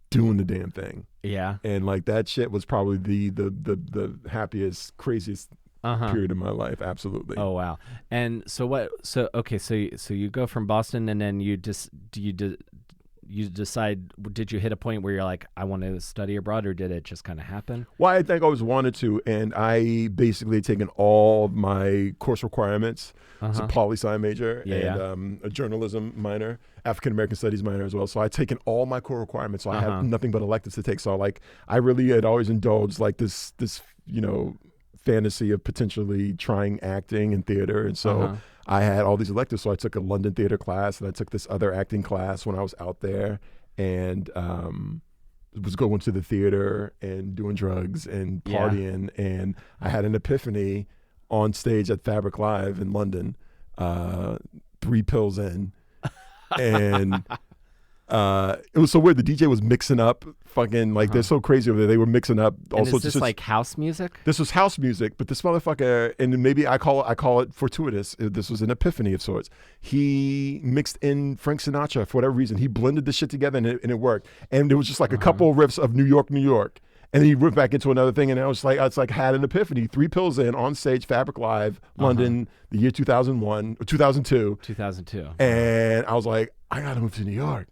doing the damn thing. Yeah. And like that shit was probably the happiest, craziest period of my life. Absolutely. Oh wow. And so you go from Boston, and then you you decide? Did you hit a point where you're like, I want to study abroad, or did it just kind of happen? Well, I think I always wanted to, and I basically had taken all of my course requirements. It's a poli-sci major and a journalism minor, African American studies minor as well. So I'd taken all my core requirements. So I had nothing but electives to take. So like I really had always indulged like this fantasy of potentially trying acting and theater. And so I had all these electives. So I took a London theater class, and I took this other acting class when I was out there, and was going to the theater and doing drugs and partying. And I had an epiphany on stage at Fabric Live in London, 3 pills in. And it was so weird. The DJ was mixing up fucking like they're so crazy over there. They were mixing up all and sorts is this of like house music? This was house music, but this motherfucker, and maybe I call it fortuitous. This was an epiphany of sorts. He mixed in Frank Sinatra for whatever reason. He blended this shit together, and it worked. And it was just like a couple of riffs of New York, New York. And then he went back into another thing, and I was like, had an epiphany. 3 pills in, on stage, Fabric Live, London, the year 2001 or 2002. 2002. And I was like, I gotta move to New York.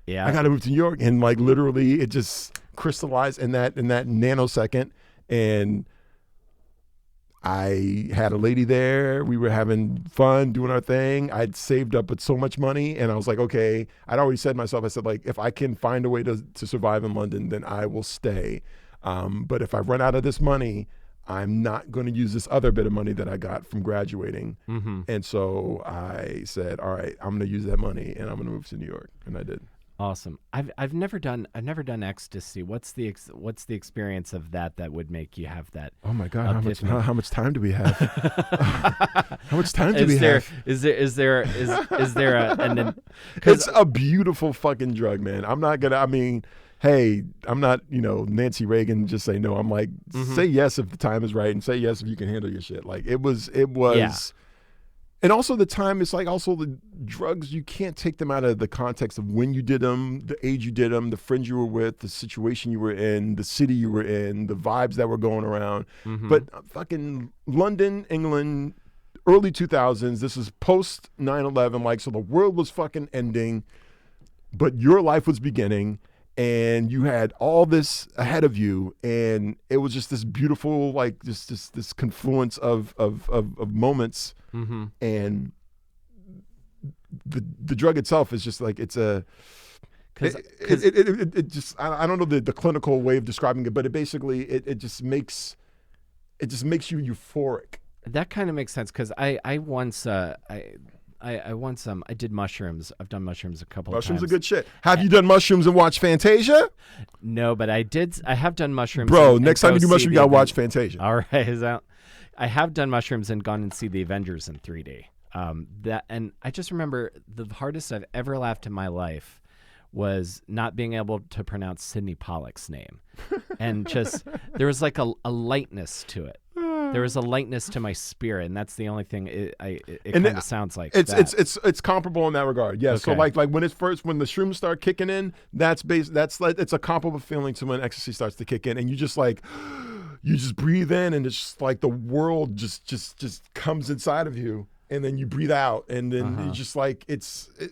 Yeah, I gotta move to New York, and like literally, it just crystallized in that nanosecond. And I had a lady there. We were having fun, doing our thing. I'd saved up with so much money, and I was like, okay. I'd already said to myself, I said, like, if I can find a way to survive in London, then I will stay. But if I run out of this money, I'm not going to use this other bit of money that I got from graduating. And so I said, all right, I'm going to use that money, and I'm going to move to New York, and I did. Awesome. I've never done ecstasy. What's the experience of that would make you have that? Oh my God! How much time do we have? How much time do we have? Is there a? It's a beautiful fucking drug, man. I'm not gonna. I mean, hey, I'm not, Nancy Reagan, just say no. I'm like, say yes if the time is right, and say yes if you can handle your shit. Like it was. Yeah. And also the time is like also the drugs, you can't take them out of the context of when you did them, the age you did them, the friends you were with, the situation you were in, the city you were in, the vibes that were going around. But fucking London, England, early 2000s, this is post 9/11, like, so the world was fucking ending, but your life was beginning. And you had all this ahead of you, and it was just this beautiful, like this confluence of moments. And the drug itself is just like it just I don't know the clinical way of describing it, but it just makes you euphoric. That kind of makes sense because I once I did mushrooms. I've done mushrooms a couple of times. Mushrooms are good shit. Have you done mushrooms and watched Fantasia? No, but I have done mushrooms. Bro, next time you do mushrooms, you gotta watch Fantasia. All right, I have done mushrooms and gone and see the Avengers in 3D. And I just remember the hardest I've ever laughed in my life was not being able to pronounce Sidney Pollack's name, and just there was like a lightness to it. There was a lightness to my spirit, and that's the only thing it kind of sounds like. It's comparable in that regard. Yes. Okay. So like when the shrooms start kicking in, it's a comparable feeling to when ecstasy starts to kick in, and you just like you just breathe in, and it's just like the world just comes inside of you, and then you breathe out, and then you just like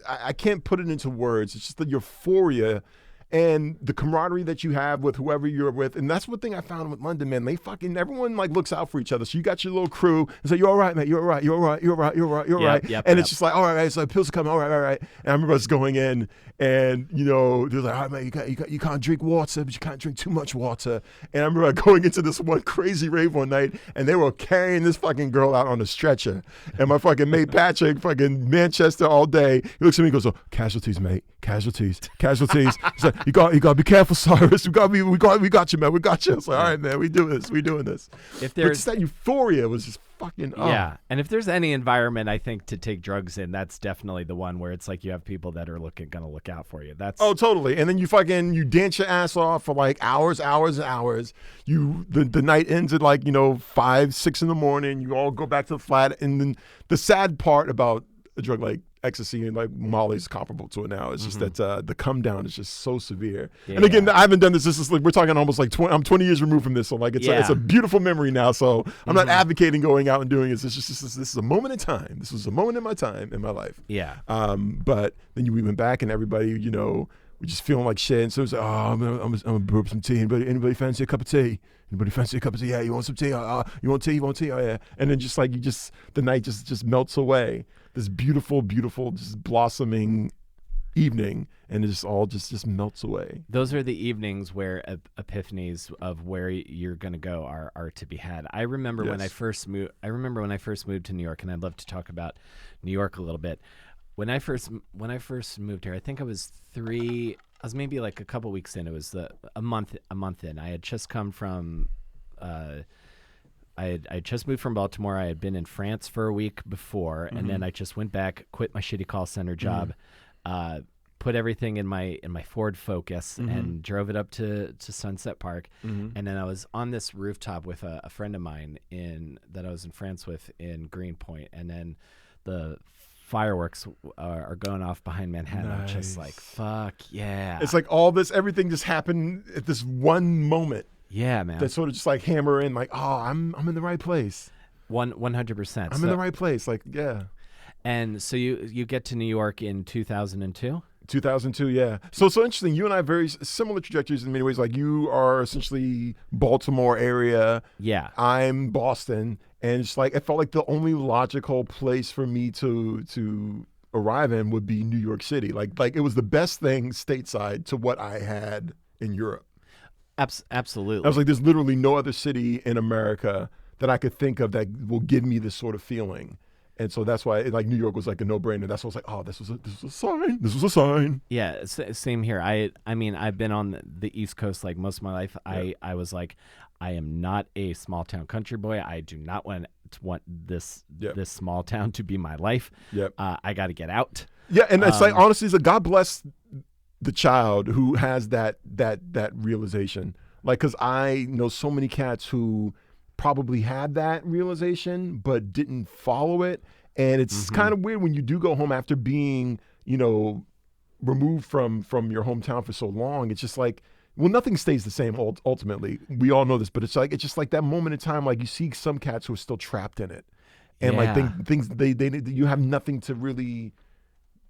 I can't put it into words. It's just the euphoria and the camaraderie that you have with whoever you're with. And that's one thing I found with London, man. Everyone like looks out for each other. So you got your little crew and say, you're all right, man. You're all right. You're all right. You're all right. You're all right. You're all right. It's just like, all right, so pills are coming. All right. And I remember us going in, and they're like, all right, man, you can't drink water, but you can't drink too much water. And I remember going into this one crazy rave one night, and they were carrying this fucking girl out on a stretcher. And my fucking mate Patrick, fucking Manchester all day, he looks at me and goes, oh, casualties, mate. Casualties. He's like, you got to be careful, Cyrus. We got you, man. We got you. I was like, all right, man, we doing this. If there's just that euphoria was just fucking yeah. And if there's any environment I think to take drugs in, that's definitely the one where it's like you have people that are gonna look out for you. That's totally. And then you dance your ass off for like hours and hours. The night ends at like 5, 6 in the morning. You all go back to the flat, and then the sad part about a drug like ecstasy and like Molly is comparable to it now. It's just that the come down is just so severe. Yeah. And again, I haven't done this. This is like we're talking almost like 20. I'm 20 years removed from this, so like it's a beautiful memory now. So I'm not advocating going out and doing it. It's just this is a moment in time. This was a moment in my time in my life. Yeah. But then we went back, and everybody, we we're just feeling like shit. And so it's like, I'm gonna brew up some tea. Anybody fancy a cup of tea? Anybody fancy a cup of tea? Yeah, you want some tea? You want tea? You want tea? Oh yeah. And then just like the night just melts away. This beautiful, beautiful, just blossoming evening, and it just all just melts away. Those are the evenings where epiphanies of where you're going to go are to be had. I remember when I first moved. I remember when I first moved to New York, and I'd love to talk about New York a little bit. When I first moved here, I think I was maybe like a couple weeks in. It was a month in. I had just come from. I had just moved from Baltimore. I had been in France for a week before, and then I just went back, quit my shitty call center job, put everything in my Ford Focus, and drove it up to Sunset Park. And then I was on this rooftop with a friend of mine that I was in France with in Greenpoint, and then the fireworks are going off behind Manhattan. Nice. I'm just like, fuck yeah. It's like everything just happened at this one moment. Yeah, man. That sort of just like hammer in, like, oh, I'm in the right place. 100%. I'm in the right place. Like, yeah. And so you get to New York in 2002? 2002, yeah. So interesting. You and I have very similar trajectories in many ways. Like, you are essentially Baltimore area. Yeah. I'm Boston. And it's like, it felt like the only logical place for me to arrive in would be New York City. Like it was the best thing stateside to what I had in Europe. Absolutely. I was like, there's literally no other city in America that I could think of that will give me this sort of feeling. And so that's why like New York was like a no-brainer. That's why I was like, oh, this was a sign. This was a sign. Yeah, same here. I mean, I've been on the East Coast like most of my life. Yeah. I was like, I am not a small town country boy. I do not want this small town to be my life. Yep. I got to get out. Yeah, and it's like, honestly, it's like, God bless the child who has that realization. Like, because I know so many cats who probably had that realization but didn't follow it, and it's kind of weird when you do go home after being, removed from your hometown for so long. It's just like, well, nothing stays the same ultimately. We all know this, but it's just like that moment in time, like you see some cats who are still trapped in it, and like things they you have nothing to really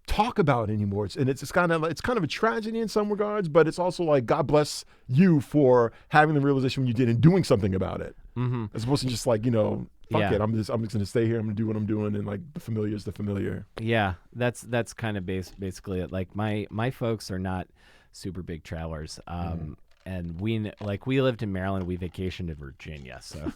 talk about anymore. It's kind of a tragedy in some regards, but it's also like, God bless you for having the realization when you did and doing something about it, as opposed to just like, fuck it, I'm just gonna stay here, I'm gonna do what I'm doing, and like the familiar is the familiar. Yeah, that's kind of basically it. Like my folks are not super big travelers, and we lived in Maryland, we vacationed in Virginia, so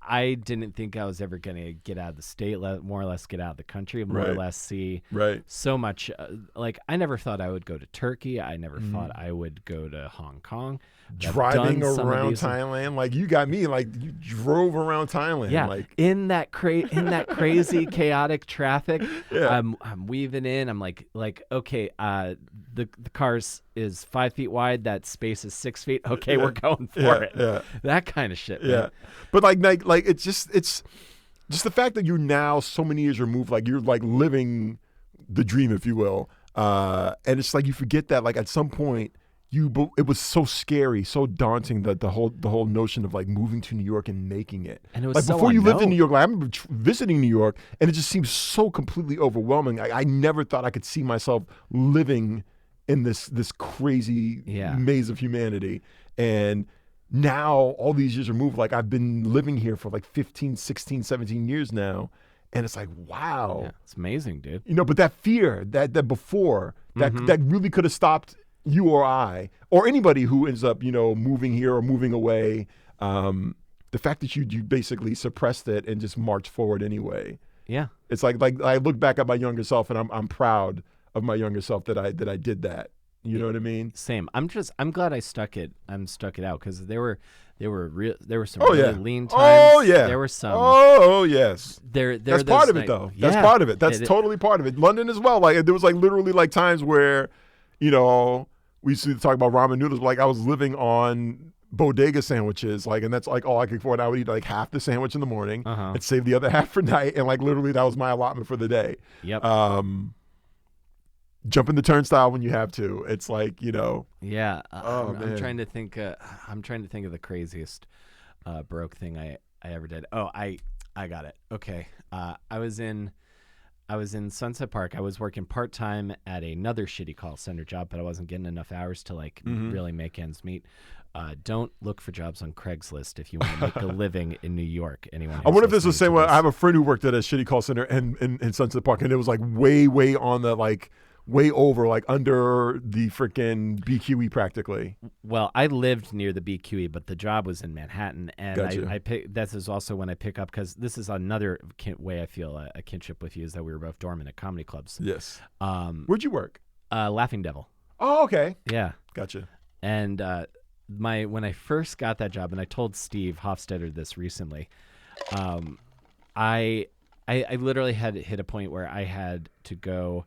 I didn't think I was ever going to get out of the state, more or less get out of the country, more or less see so much. Like, I never thought I would go to Turkey. I never thought I would go to Hong Kong. Driving around Thailand, like you got me, like you drove around Thailand. Yeah, like in that crazy, chaotic traffic. Yeah. I'm weaving in. I'm like, okay, the car's is 5 feet wide. That space is 6 feet. Okay, we're going for it. Yeah, that kind of shit. Man. Yeah, but like it's just the fact that you're now so many years removed. Like you're like living the dream, if you will. And it's like you forget that like at some point. It was so scary, so daunting, that the whole notion of like moving to New York and making it. And it was like before you lived in New York. Like, I remember visiting New York, and it just seemed so completely overwhelming. I never thought I could see myself living in this crazy maze of humanity. And now all these years removed, like I've been living here for like 15, 16, 17 years now. And it's like, wow. Yeah, it's amazing, dude. But that fear that before, that really could have stopped you or I, or anybody who ends up, moving here or moving away, the fact that you basically suppressed it and just marched forward anyway. Yeah. It's like I look back at my younger self and I'm proud of my younger self that I did that. You know what I mean? Same. I'm glad I stuck it out, because there were some really lean times. Oh yeah. There were some. Oh yes. That's part of it though. Yeah. That's part of it. That's totally part of it. London as well. Like there was like literally like times where, we used to talk about ramen noodles. Like I was living on bodega sandwiches, like, and that's like all I could afford. I would eat like half the sandwich in the morning and save the other half for night, and like literally that was my allotment for the day. Yep. Jump in the turnstile when you have to. It's like Yeah. I'm trying to think. I'm trying to think of the craziest broke thing I ever did. Oh, I got it. Okay. I was in in Sunset Park. I was working part-time at another shitty call center job, but I wasn't getting enough hours to like really make ends meet. Don't look for jobs on Craigslist if you want to make a living in New York. Anyone? I wonder if this was the same way. I have a friend who worked at a shitty call center in Sunset Park, and it was like way on the like way over, like under the freaking BQE practically. Well, I lived near the BQE, but the job was in Manhattan, and Gotcha. this is also when I pick up, because this is another way I feel a kinship with you, is that we were both dormant at comedy clubs. Yes. Where'd you work? Laughing Devil. Oh, okay. Yeah. Gotcha. And when I first got that job, and I told Steve Hofstetter this recently, I literally had hit a point where I had to go.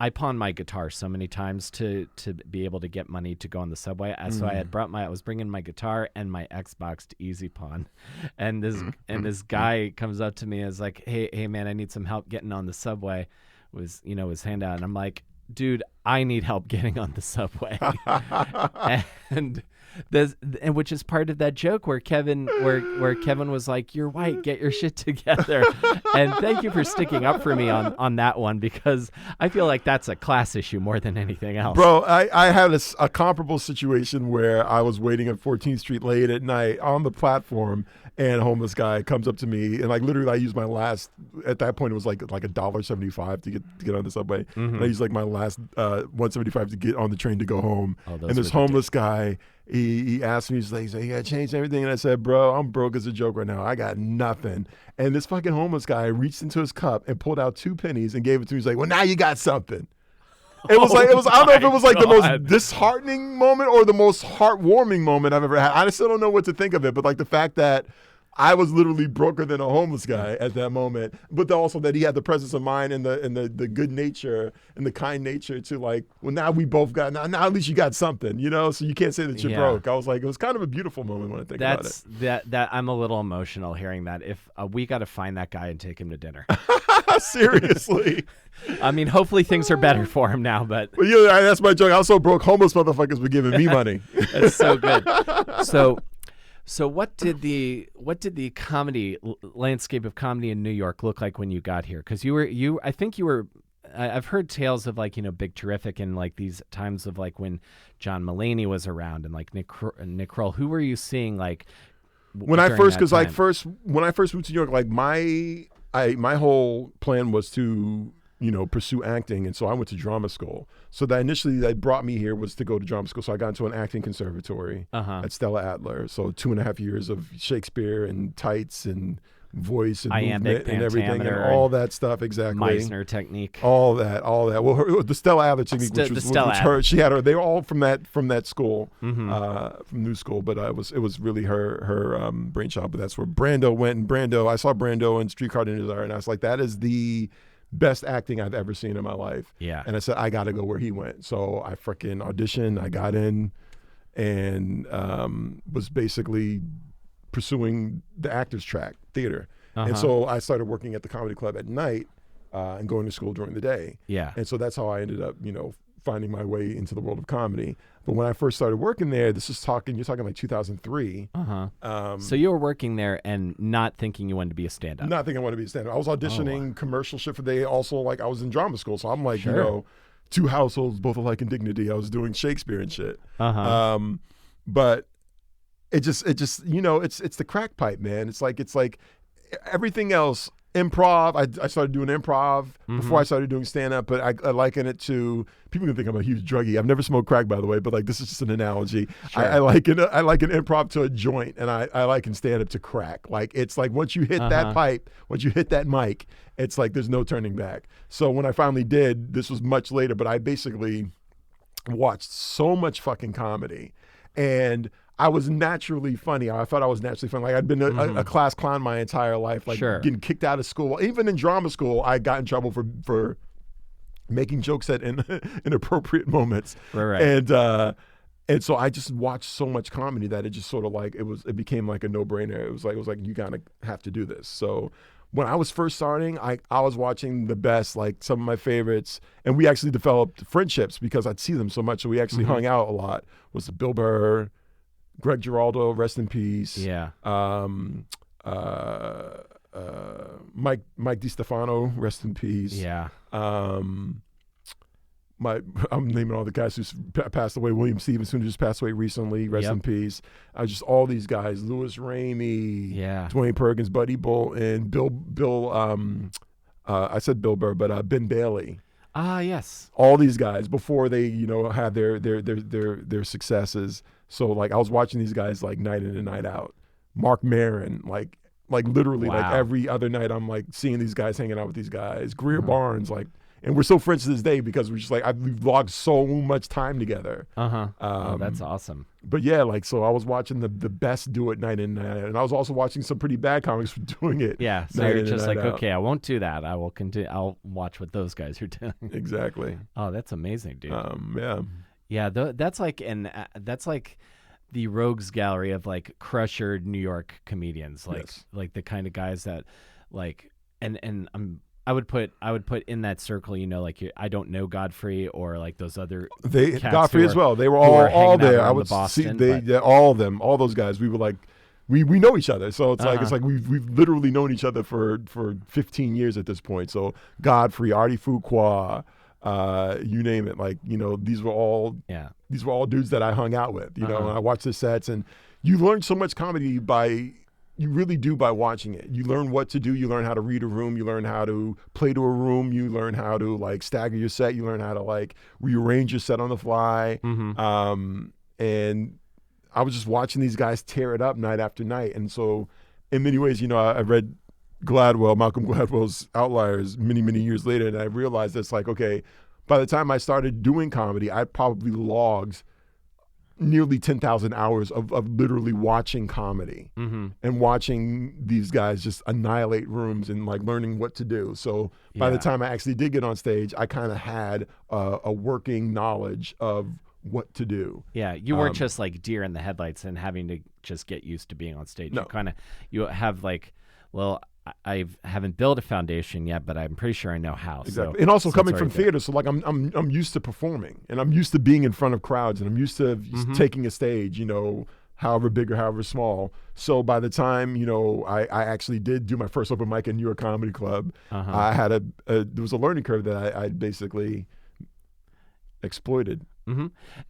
I pawned my guitar so many times to be able to get money to go on the subway. So I had I was bringing my guitar and my Xbox to Easy Pawn, and this guy comes up to me and is like, hey man, I need some help getting on the subway. Was his hand out, and I'm like, dude, I need help getting on the subway. and which is part of that joke where Kevin was like, you're white, get your shit together. And thank you for sticking up for me on that one, because I feel like that's a class issue more than anything else. Bro, I had a comparable situation where I was waiting at 14th Street late at night on the platform, and a homeless guy comes up to me, and like literally I used my last, at that point it was like $1.75 to get on the subway. And I used like my last $1.75 to get on the train to go home. And this homeless guy, he asked me, he's like, you gotta change everything. And I said, bro, I'm broke as a joke right now. I got nothing. And this fucking homeless guy reached into his cup and pulled out 2 pennies and gave it to me. He's like, well, now you got something. I don't know if it was like the most disheartening moment or the most heartwarming moment I've ever had. I still don't know what to think of it, but like the fact that I was literally broker than a homeless guy at that moment, but also that he had the presence of mind and the good nature and the kind nature to like, well, now we both got, now at least you got something, so you can't say that you're broke. I was like, it was kind of a beautiful moment when I think about it. That I'm a little emotional hearing that. If we got to find that guy and take him to dinner. Seriously. I mean, hopefully things are better for him now, but that's my joke. I was so broke, homeless motherfuckers were giving me money. That's so good. So what did the comedy landscape of comedy in New York look like when you got here? Because I think you were. I've heard tales of like Big Terrific and like these times of like when John Mulaney was around and like Nick Kroll. Who were you seeing like when I first when I first moved to New York? Like my whole plan was to pursue acting, and so I went to drama school. So that initially that brought me here was to go to drama school. So I got into an acting conservatory at Stella Adler. So 2.5 years of Shakespeare and tights and voice and movement and everything and all that stuff. Exactly. Meisner technique. All that. Well, the Stella Adler technique, she had her. They were all from that school, from New School. But it was really her brainchild. But that's where Brando went. And I saw Brando in Streetcar Named Desire, and I was like, that is the best acting I've ever seen in my life. Yeah. And I said, I got to go where he went. So I freaking auditioned. I got in and was basically pursuing the actors track, theater. And so I started working at the comedy club at night and going to school during the day. Yeah. And so that's how I ended up, finding my way into the world of comedy. But when I first started working there, you're talking like 2003. So you were working there and not thinking you wanted to be a stand-up. Not thinking I wanted to be a stand-up. I was auditioning commercial shit for they also like I was in drama school. So I'm like, two households, both alike in dignity. I was doing Shakespeare and shit. But it just it's the crack pipe, man. It's like everything else. Improv. I started doing improv before I started doing stand-up, but I liken it to, people can think I'm a huge druggie. I've never smoked crack, by the way, but like this is just an analogy. Sure. I liken improv to a joint, and I liken stand-up to crack. Like it's like once you hit that pipe, once you hit that mic, it's like there's no turning back. So when I finally did, this was much later, but I basically watched so much fucking comedy, and I was naturally funny. I thought I was naturally funny. Like I'd been a class clown my entire life, like getting kicked out of school. Even in drama school, I got in trouble for making jokes at inappropriate moments. Right. And so I just watched so much comedy that it just sort of like it became like a no-brainer. It was like you gotta have to do this. So when I was first starting, I was watching the best, like some of my favorites, and we actually developed friendships because I'd see them so much. So we actually hung out a lot. Was the Bill Burr, Greg Giraldo, rest in peace. Yeah. Mike DiStefano, rest in peace. Yeah. I'm naming all the guys who's passed away. William Stevenson, who just passed away recently, rest in peace. Just all these guys, Louis Ramey, Dwayne Perkins, Buddy Bolton, Bill. I said Bill Burr, but Ben Bailey. Ah, yes. All these guys before they, had their successes. So like I was watching these guys like night in and night out. Mark Maron, like literally like every other night I'm like seeing these guys, hanging out with these guys. Greer Barnes, like, and we're so friends to this day because we're just like we've logged so much time together. That's awesome. But yeah, like so I was watching the best do it night in and night out, and I was also watching some pretty bad comics for doing it. Yeah, so you're just like, okay, I won't do that. I will continue. I'll watch what those guys are doing. Exactly. Oh, that's amazing, dude. Yeah. That's like that's like the rogues gallery of like crusher New York comedians, like the kind of guys that like and I would put in that circle, like I don't know Godfrey or like those other Godfrey as well. They were all there. I would see all of them, all those guys. We were like, we know each other, so it's like we've literally known each other for 15 years at this point. So Godfrey, Artie Fuqua, you name it. Like these were all dudes that I hung out with. And I watched the sets, and you learn so much comedy you really do by watching it. You learn what to do. You learn how to read a room. You learn how to play to a room. You learn how to like stagger your set. You learn how to like rearrange your set on the fly. And I was just watching these guys tear it up night after night. And so in many ways, I read Malcolm Gladwell's Outliers many, many years later, and I realized it's like, okay, by the time I started doing comedy, I probably logged nearly 10,000 hours of literally watching comedy and watching these guys just annihilate rooms and like learning what to do. So by the time I actually did get on stage, I kind of had a working knowledge of what to do. Yeah, you weren't just like deer in the headlights and having to just get used to being on stage. No. You have like, well, I haven't built a foundation yet, but I'm pretty sure I know how. Exactly, so, and also coming from theater, so like I'm used to performing, and I'm used to being in front of crowds, and I'm used to taking a stage, however big or however small. So by the time I actually did do my first open mic in New York Comedy Club, I had there was a learning curve that I basically exploited.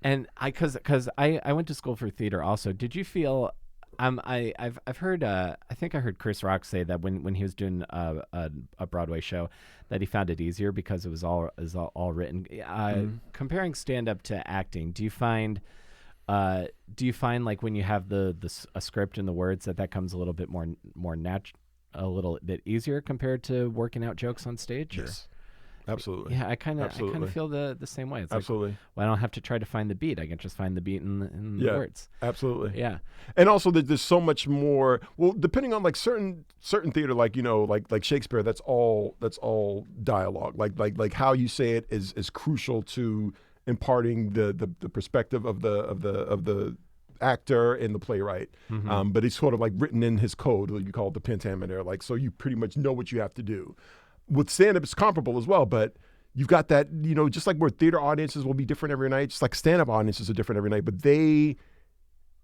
And because I went to school for theater also. Did you feel? I've heard I think I heard Chris Rock say that when he was doing a Broadway show that he found it easier because it was all written. Comparing stand up to acting, do you find like when you have a script and the words that comes a little bit more natural, a little bit easier compared to working out jokes on stage? Yes. Absolutely. Yeah, I kind of feel the same way. It's absolutely. Like, well, I don't have to try to find the beat. I can just find the beat in the words. Absolutely. Yeah. And also there's so much more. Well, depending on like certain theater, like like Shakespeare, that's all dialogue. Like how you say it is crucial to imparting the perspective of the actor and the playwright. But it's sort of like written in his code. You call it the pentameter. Like so, you pretty much know what you have to do. With stand-up, it's comparable as well, but you've got that, just like where theater audiences will be different every night, just like stand-up audiences are different every night, but it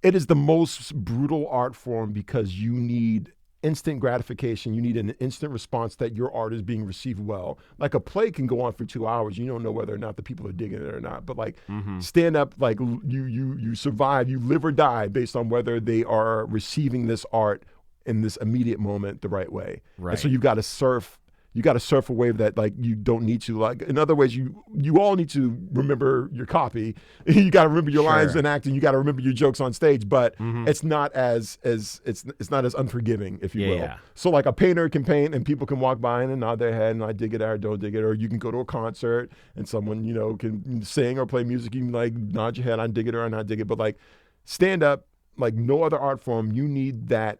is the most brutal art form because you need instant gratification. You need an instant response that your art is being received well. Like a play can go on for 2 hours. You don't know whether or not the people are digging it or not, but like stand-up, like you survive, you live or die based on whether they are receiving this art in this immediate moment the right way. Right. And so you've got to surf a wave that like you don't need to. Like in other ways, you all need to remember your copy. You got to remember your lines in acting. You got to remember your jokes on stage. But it's not as it's not as unforgiving, if you will. Yeah. So like a painter can paint and people can walk by and nod their head and I dig it or don't dig it. Or you can go to a concert and someone can sing or play music. You can like nod your head, I dig it or I not dig it. But like stand up, like no other art form, you need that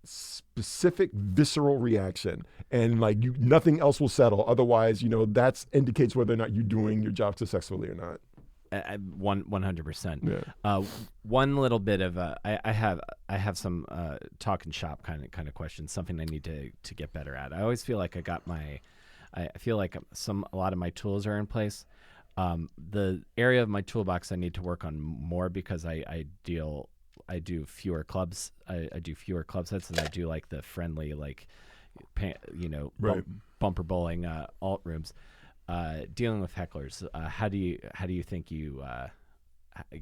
specific visceral reaction, and like nothing else will settle. Otherwise, that indicates whether or not you're doing your job successfully or not. 100%. Yeah. One little bit of I have some talk and shop kind of questions. Something I need to get better at. I always feel like I feel like a lot of my tools are in place. The area of my toolbox I need to work on more because I do fewer clubs. I do fewer club sets, and I do like the friendly, like, Right. bumper bowling alt rooms. Dealing with hecklers, how do you think you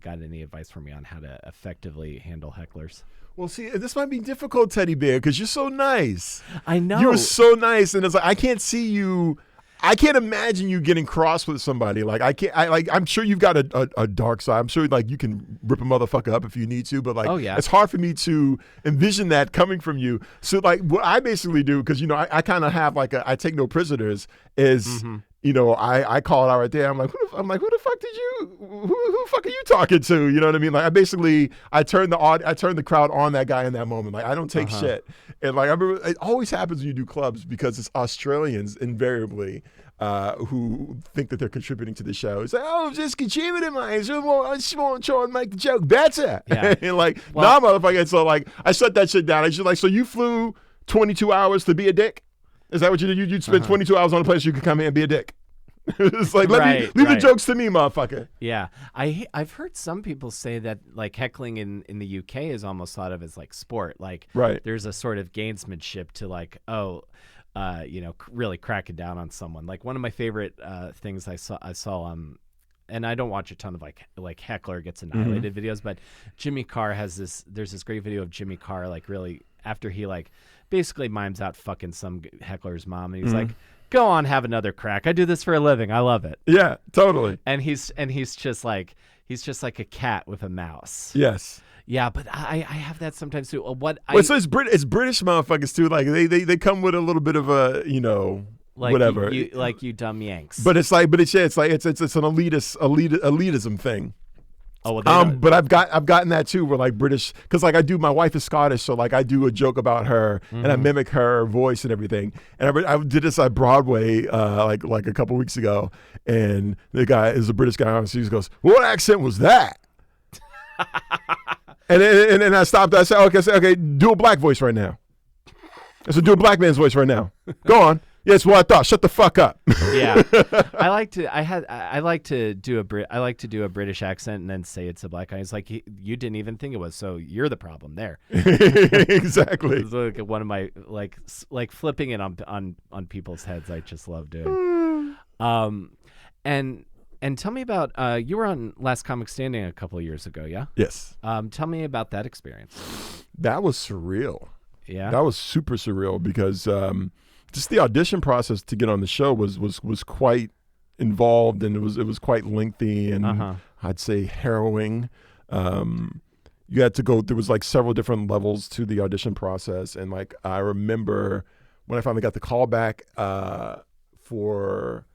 got any advice for me on how to effectively handle hecklers? Well, see, this might be difficult, Teddy Bear, because you're so nice. I know. You're so nice, and it's like I can't see you. I can't imagine you getting cross with somebody. Like I can't. I'm sure you've got a dark side. I'm sure like you can rip a motherfucker up if you need to. But like, it's hard for me to envision that coming from you. So like, what I basically do, because I kind of have like I take no prisoners. Is I call it out right there. I'm like, who the fuck did you? Who the fuck are you talking to? You know what I mean? Like I turn the crowd on that guy in that moment. Like I don't take shit. And like I remember, it always happens when you do clubs because it's Australians invariably who think that they're contributing to the show. It's like, oh, just contributing, man. I just want to try and make the joke better. Yeah. And like, nah, motherfucker. So like, I shut that shit down. I just like, so you flew 22 hours to be a dick? Is that what you did? You'd spend 22 hours on a place you could come here and be a dick. It's like, leave the jokes to me, motherfucker. Yeah. I've heard some people say that like heckling in the UK is almost thought of as like sport. Like there's a sort of gamesmanship to like, really cracking down on someone. Like one of my favorite things I saw and I don't watch a ton of like heckler gets annihilated videos, but Jimmy Carr there's this great video of Jimmy Carr like really after he like basically mimes out fucking some heckler's mom, and he's like, go on, have another crack. I do this for a living. I love it. Yeah, totally. And he's just like a cat with a mouse. Yes. Yeah, but I have that sometimes too. So it's British motherfuckers too. Like they come with a little bit of a like whatever. You dumb Yanks. But it's an elitism thing. Oh, well, but I've gotten that too. Where like British, because like my wife is Scottish, so like I do a joke about her and I mimic her voice and everything. And I did this at Broadway like a couple weeks ago, and the guy is a British guy on stage. He goes, "What accent was that?" and then I stopped. I said, "Okay, do a black voice right now." I said, "Do a black man's voice right now." Go on. Yes, what I thought. Shut the fuck up. Yeah, I like to do a British accent and then say it's a black guy. It's like you didn't even think it was, so you're the problem there. Exactly. It's like one of my like flipping it on people's heads. I just love doing. And tell me about you were on Last Comic Standing a couple of years ago, yeah? Yes. Tell me about that experience. That was surreal. Yeah. That was super surreal because. Just the audition process to get on the show was quite involved, and it was quite lengthy and I'd say harrowing. You had to go. There was like several different levels to the audition process, and like I remember when I finally got the call back for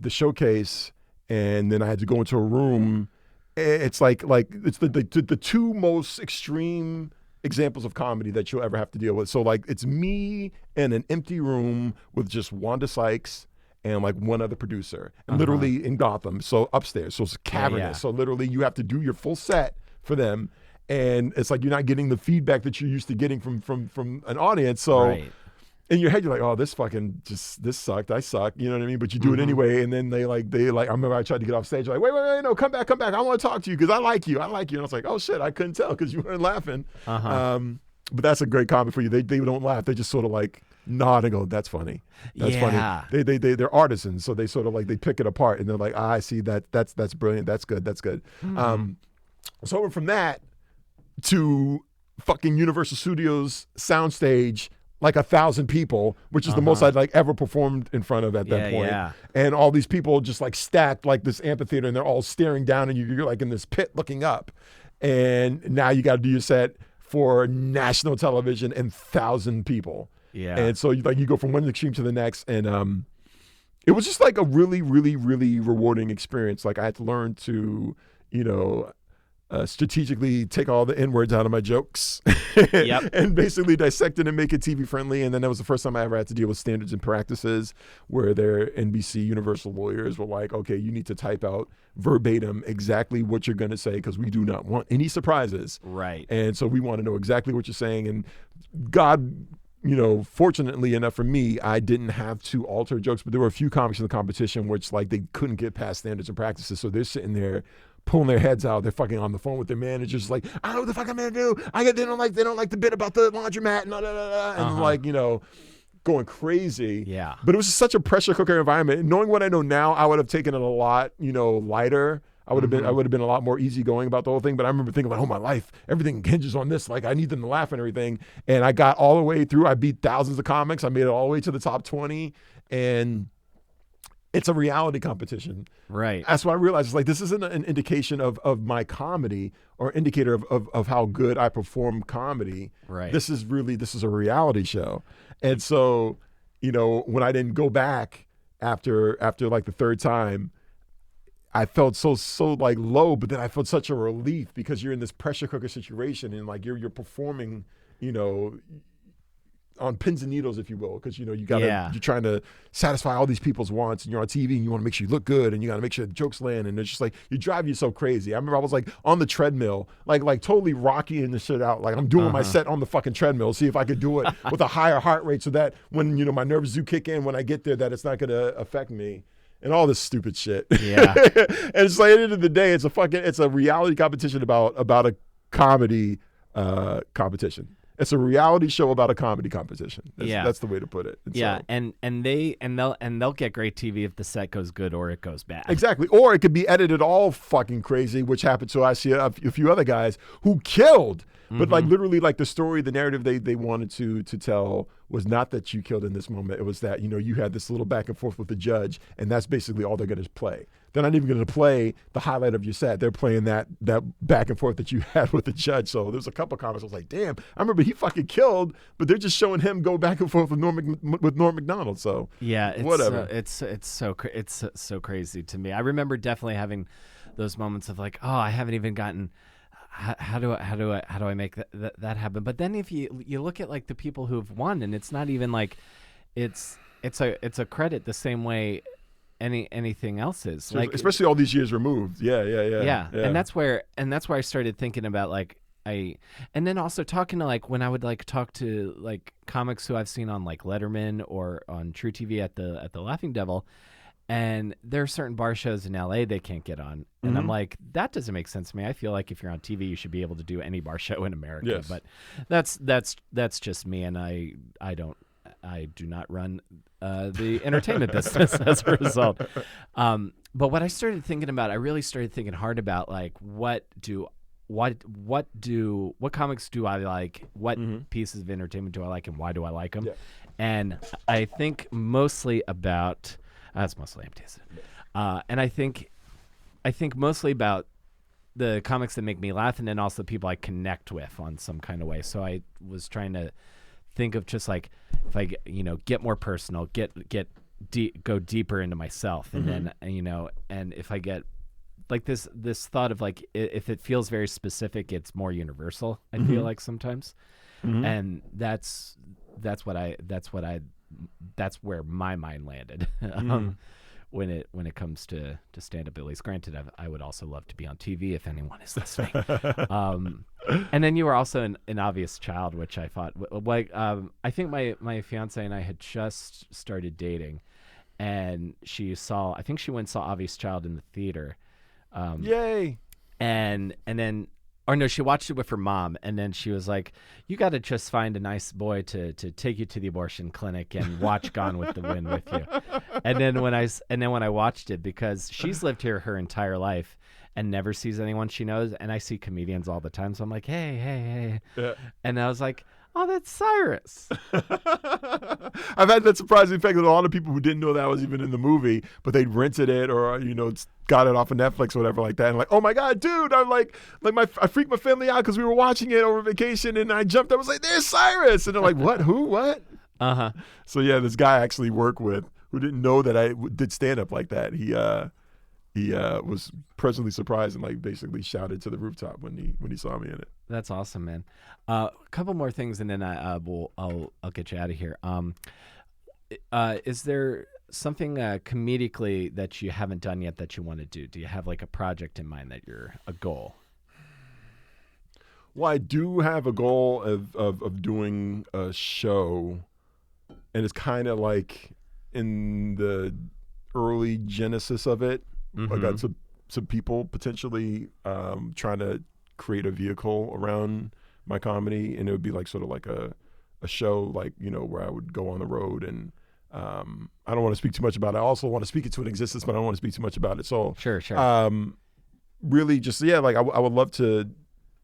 the showcase, and then I had to go into a room. It's like it's the two most extreme examples of comedy that you'll ever have to deal with. So like it's me in an empty room with just Wanda Sykes and like one other producer, and literally in Gotham. So upstairs, so it's cavernous. Yeah. So literally you have to do your full set for them, and it's like you're not getting the feedback that you're used to getting from an audience. So in your head you're like, oh, this sucked. I suck. You know what I mean? But you do it anyway, and then they like. I remember I tried to get off stage. Like, wait, no, come back. I want to talk to you because I like you. And I was like, oh shit, I couldn't tell because you weren't laughing. But that's a great comment for you. They don't laugh. They just sort of like nod and go, that's funny. That's funny. They're artisans, so they sort of like they pick it apart and they're like, I see that. That's brilliant. That's good. So from that to fucking Universal Studios soundstage. Like 1,000 people, which is the most I'd like ever performed in front of at that point. Yeah. And all these people just like stacked like this amphitheater, and they're all staring down, and you're like in this pit looking up. And now you got to do your set for national television and 1,000 people. Yeah. And so you go from one extreme to the next, and it was just like a really, really, really rewarding experience. Like I had to learn to, strategically take all the N-words out of my jokes and basically dissect it and make it TV friendly. And then that was the first time I ever had to deal with standards and practices where their NBC Universal lawyers were like, okay, you need to type out verbatim exactly what you're going to say because we do not want any surprises. Right. And so we want to know exactly what you're saying. And God, fortunately enough for me, I didn't have to alter jokes, but there were a few comics in the competition where it's like they couldn't get past standards and practices. So they're sitting there pulling their heads out. They're fucking on the phone with their managers like, I don't know what the fuck I'm gonna do. They don't like the bit about the laundromat and going crazy. Yeah. But it was such a pressure cooker environment. And knowing what I know now, I would have taken it a lot, lighter. I would have been a lot more easygoing about the whole thing. But I remember thinking like, oh, my life, everything hinges on this. Like I need them to laugh and everything. And I got all the way through. I beat thousands of comics. I made it all the way to the top 20. And it's a reality competition. Right. That's what I realized. It's like, this isn't an indication of my comedy or indicator of how good I perform comedy. Right. This is a reality show. And so, when I didn't go back after like the third time, I felt so like low, but then I felt such a relief because you're in this pressure cooker situation and like you're performing, on pins and needles, if you will, because you're trying to satisfy all these people's wants, and you're on TV and you want to make sure you look good and you got to make sure the jokes land, and it's just like you drive you so crazy. I remember I was like on the treadmill, like totally rocking the shit out, like I'm doing my set on the fucking treadmill, see if I could do it with a higher heart rate, so that when my nerves do kick in when I get there, that it's not gonna affect me. And all this stupid shit. Yeah. And it's like at the end of the day, it's a reality competition about a comedy competition. It's a reality show about a comedy competition. That's the way to put it. And yeah, so, they'll get great TV if the set goes good or it goes bad. Exactly. Or it could be edited all fucking crazy, which happened to I see a few other guys who killed. But like literally, like the story, the narrative they wanted to tell was not that you killed in this moment. It was that you had this little back and forth with the judge, and that's basically all they're going to play. They're not even going to play the highlight of your set. They're playing that back and forth that you had with the judge. So there's a couple of comments. I was like, damn, I remember he fucking killed, but they're just showing him go back and forth with Norm Macdonald. So yeah, whatever. It's so crazy to me. I remember definitely having those moments of like, oh, I haven't even gotten. How do I make that happen? But then if you look at like the people who've won, and it's not even like it's a credit the same way anything else is. So like especially all these years removed. Yeah. And that's where I started thinking about like and then also talking to like when I would like talk to like comics who I've seen on like Letterman or on True TV at the Laughing Devil. And there are certain bar shows in LA they can't get on. And I'm like, that doesn't make sense to me. I feel like if you're on TV, you should be able to do any bar show in America. Yes. But that's just me, and I do not run the entertainment business as a result. But what I started thinking about, I really started thinking hard about like what comics do I like? What pieces of entertainment do I like, and why do I like them? Yeah. And I think mostly about that's mostly empty. And I think mostly about the comics that make me laugh, and then also people I connect with on some kind of way. So I was trying to think of just like if I get more personal, go deeper into myself, and then and if I get like this thought of like if it feels very specific, it's more universal. I feel like sometimes, and that's where my mind landed when it comes to stand-up. At least, granted, I would also love to be on TV if anyone is listening. And then you were also an obvious child, which I thought like I think my fiance and I had just started dating, and she went and saw Obvious Child in the theater. Yay! And then. Or no, she watched it with her mom, and then she was like, "You got to just find a nice boy to take you to the abortion clinic and watch Gone with the Wind with you." And then when I watched it, because she's lived here her entire life and never sees anyone she knows, and I see comedians all the time, so I'm like, "Hey," yeah. And I was like, "Oh, that's Cyrus." I've had that surprising effect with a lot of people who didn't know that was even in the movie, but they'd rented it or got it off of Netflix or whatever like that, and like, oh my god, dude, I'm like I freaked my family out because we were watching it over vacation, and I jumped. I was like, "There's Cyrus," and they're like, "What? Who? What?" So yeah, this guy I actually worked with who didn't know that I did stand up like that. He was pleasantly surprised and like basically shouted to the rooftop when he saw me in it. That's awesome, man. A couple more things, and then I'll get you out of here. Is there something comedically that you haven't done yet that you want to do? Do you have like a project in mind that you're a goal? Well, I do have a goal of doing a show, and it's kind of like in the early genesis of it. I got some people potentially trying to create a vehicle around my comedy, and it would be like sort of like a a show like, where I would go on the road, and I don't want to speak too much about it. I also want to speak it to an existence, but I don't want to speak too much about it. So Sure. Really just, like I would love to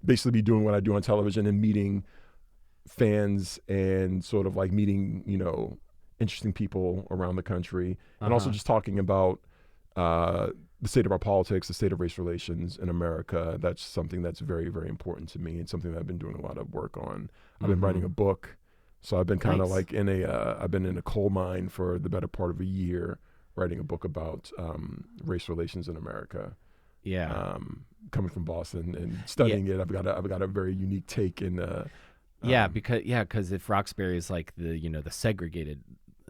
basically be doing what I do on television and meeting fans and sort of like meeting, interesting people around the country, and also just talking about the state of our politics, the state of race relations in America. That's something that's very, very important to me, and something that I've been doing a lot of work on. I've been writing a book, so I've been kind of like I've been in a coal mine for the better part of a year, writing a book about race relations in America. Yeah. Coming from Boston and studying it, I've got a very unique take in. Because if Roxbury is like the segregated,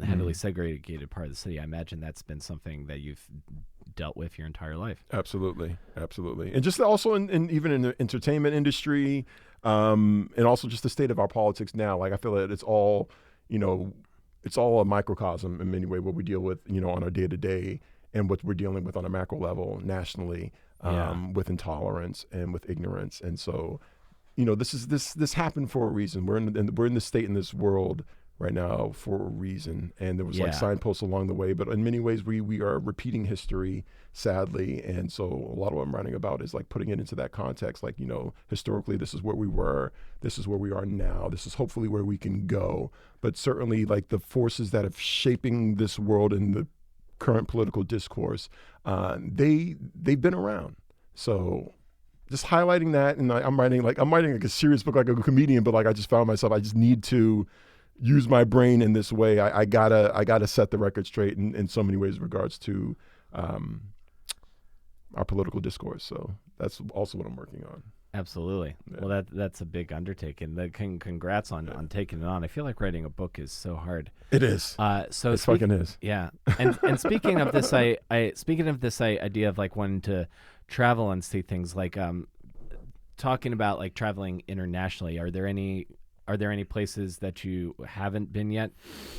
heavily segregated part of the city, I imagine that's been something that you've dealt with your entire life. Absolutely, and just also in even in the entertainment industry, and also just the state of our politics now. Like I feel that it's all, it's all a microcosm in many ways what we deal with, on our day to day, and what we're dealing with on a macro level nationally, with intolerance and with ignorance. And so, this happened for a reason. We're in this state in this world right now for a reason, and there was like signposts along the way, but in many ways we are repeating history, sadly. And so a lot of what I'm writing about is like putting it into that context, like, historically this is where we were, this is where we are now, this is hopefully where we can go. But certainly like the forces that have shaping this world and the current political discourse, they've been around. So just highlighting that, and I'm writing like a serious book, like a comedian, but like I just found myself, I just need to use my brain in this way. I gotta set the record straight in so many ways in regards to our political discourse. So that's also what I'm working on. Absolutely. Yeah. Well, that's a big undertaking. Congrats on taking it on. I feel like writing a book is so hard. It is. It fucking is. Yeah. And speaking of this, speaking of this idea of like wanting to travel and see things, like talking about like traveling internationally, are there any places that you haven't been yet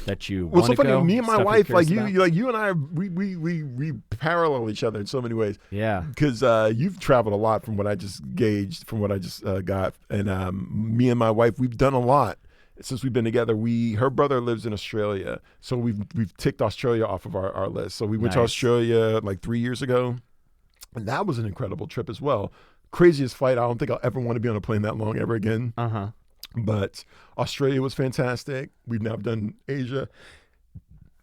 that you want to go? Well, so funny. Me and my wife, like you and I, we parallel each other in so many ways. Yeah. Because you've traveled a lot from what I just gauged, from what I just got, and me and my wife, we've done a lot since we've been together. Her brother lives in Australia, so we've ticked Australia off of our list. So we went to Australia like 3 years ago, and that was an incredible trip as well. Craziest flight. I don't think I'll ever want to be on a plane that long ever again. But Australia was fantastic. We've now done Asia.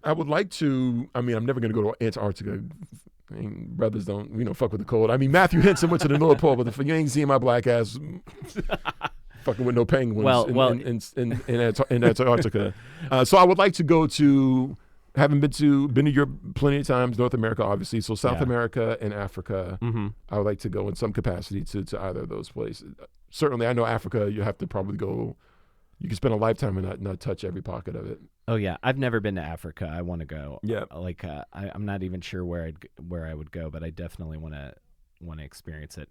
I would like to, I'm never going to go to Antarctica. Brothers don't, fuck with the cold. Matthew Henson went to the North Pole, but you ain't seeing my black ass fucking with no penguins in Antarctica. So I would like to go to, been to Europe plenty of times, North America, obviously. So South America and Africa, I would like to go in some capacity to either of those places. Certainly, I know Africa, you have to probably go, you can spend a lifetime and not touch every pocket of it. Oh, yeah. I've never been to Africa. I want to go. Yeah. Like, I'm not even sure where I would go, but I definitely want to experience it.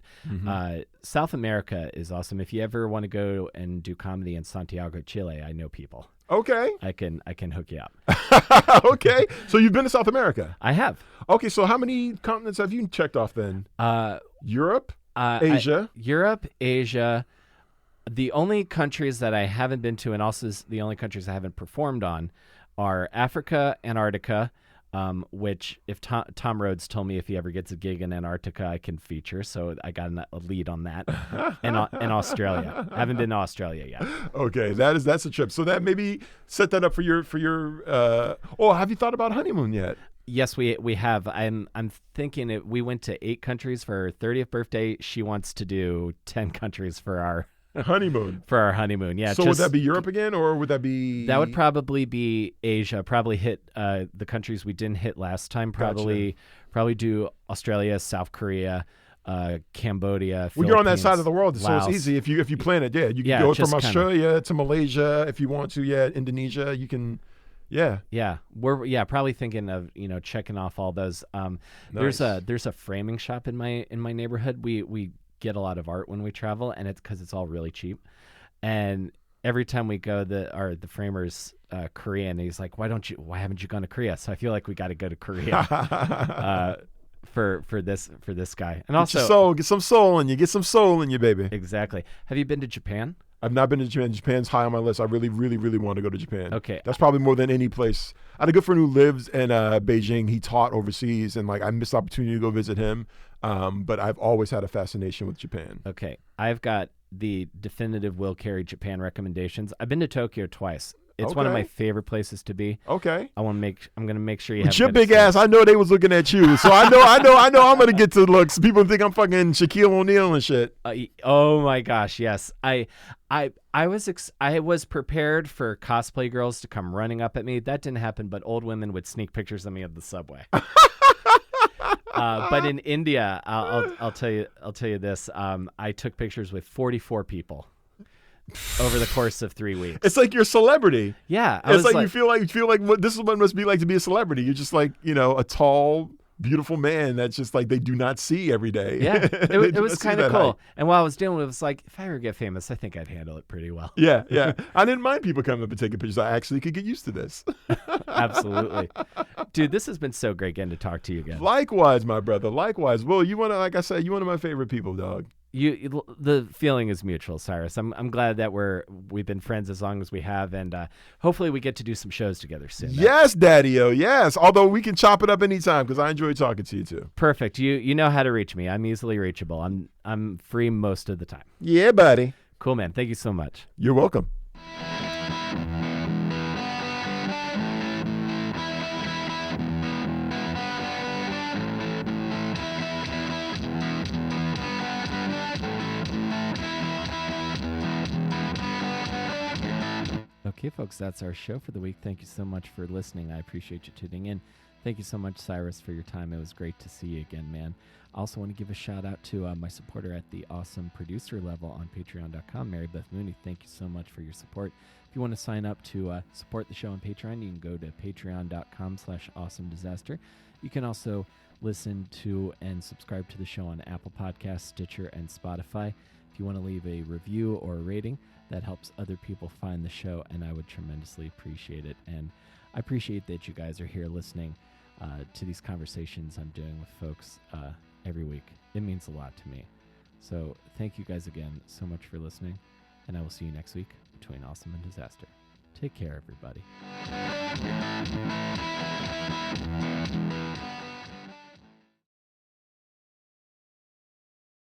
South America is awesome. If you ever want to go and do comedy in Santiago, Chile, I know people. Okay. I can hook you up. Okay. So you've been to South America? I have. Okay. So how many continents have you checked off then? Europe? Asia. Europe, Asia. The only countries that I haven't been to, and also the only countries I haven't performed on, are Africa, Antarctica, which if Tom Rhodes told me if he ever gets a gig in Antarctica, I can feature. So I got a lead on that. And Australia. I haven't been to Australia yet. Okay, that's a trip. So that maybe set that up for your have you thought about honeymoon yet? Yes, we have. I'm thinking we went to 8 countries for her 30th birthday. She wants to do 10 countries for our honeymoon. Yeah. So would that be Europe again, or would that be? That would probably be Asia. Probably hit the countries we didn't hit last time. Probably do Australia, South Korea, Cambodia. Well, you're on that side of the world, Laos. So it's easy if you plan it. Yeah, you can go from Australia to Malaysia if you want to. Yeah, Indonesia. You can. Yeah. We're probably thinking of checking off all those. Nice. There's a framing shop in my neighborhood. We get a lot of art when we travel, and it's because it's all really cheap. And every time we go, the framer's Korean. And he's like, why haven't you gone to Korea? So I feel like we got to go to Korea for this guy. And also get some soul in you, baby. Exactly. Have you been to Japan? I've not been to Japan. Japan's high on my list. I really, really, really want to go to Japan. Okay. That's probably more than any place. I had a good friend who lives in Beijing. He taught overseas, and like I missed the opportunity to go visit him. But I've always had a fascination with Japan. Okay. I've got the definitive Will Carey Japan recommendations. I've been to Tokyo twice. It's one of my favorite places to be. Okay. I'm gonna make sure you With have your big ass. I know they was looking at you, so I know I'm gonna get to looks. People think I'm fucking Shaquille O'Neal and shit. Oh my gosh, yes. I was prepared for cosplay girls to come running up at me. That didn't happen, but old women would sneak pictures of me at the subway. But in India, I'll tell you this. I took pictures with 44 people over the course of 3 weeks. It's like you're a celebrity. Yeah, it's like you feel like what this is what it must be like to be a celebrity. You're just like, a tall, beautiful man that's just like they do not see every day. Yeah, it was kind of cool. And while I was doing it, it was like, if I ever get famous, I think I'd handle it pretty well. Yeah. I didn't mind people coming up and taking pictures. I actually could get used to this. Absolutely. Dude, this has been so great getting to talk to you again. Likewise, my brother. Likewise. Will, like I said, you're one of my favorite people, dog. The feeling is mutual, Cyrus. I'm glad that we've been friends as long as we have, and hopefully we get to do some shows together soon. Yes, Daddy-o, yes. Although we can chop it up anytime because I enjoy talking to you too. Perfect. You know how to reach me. I'm easily reachable. I'm free most of the time. Yeah, buddy. Cool, man. Thank you so much. You're welcome. Okay, folks, that's our show for the week. Thank you so much for listening. I appreciate you tuning in. Thank you so much, Cyrus, for your time. It was great to see you again, man. I also want to give a shout out to my supporter at the awesome producer level on patreon.com, Mary Beth Mooney. Thank you so much for your support. If you want to sign up to support the show on Patreon, you can go to patreon.com/awesomedisaster. You can also listen to and subscribe to the show on Apple Podcasts, Stitcher, and Spotify. If you want to leave a review or a rating, that helps other people find the show, and I would tremendously appreciate it. And I appreciate that you guys are here listening to these conversations I'm doing with folks every week. It means a lot to me. So thank you guys again so much for listening, and I will see you next week between Awesome and Disaster. Take care, everybody.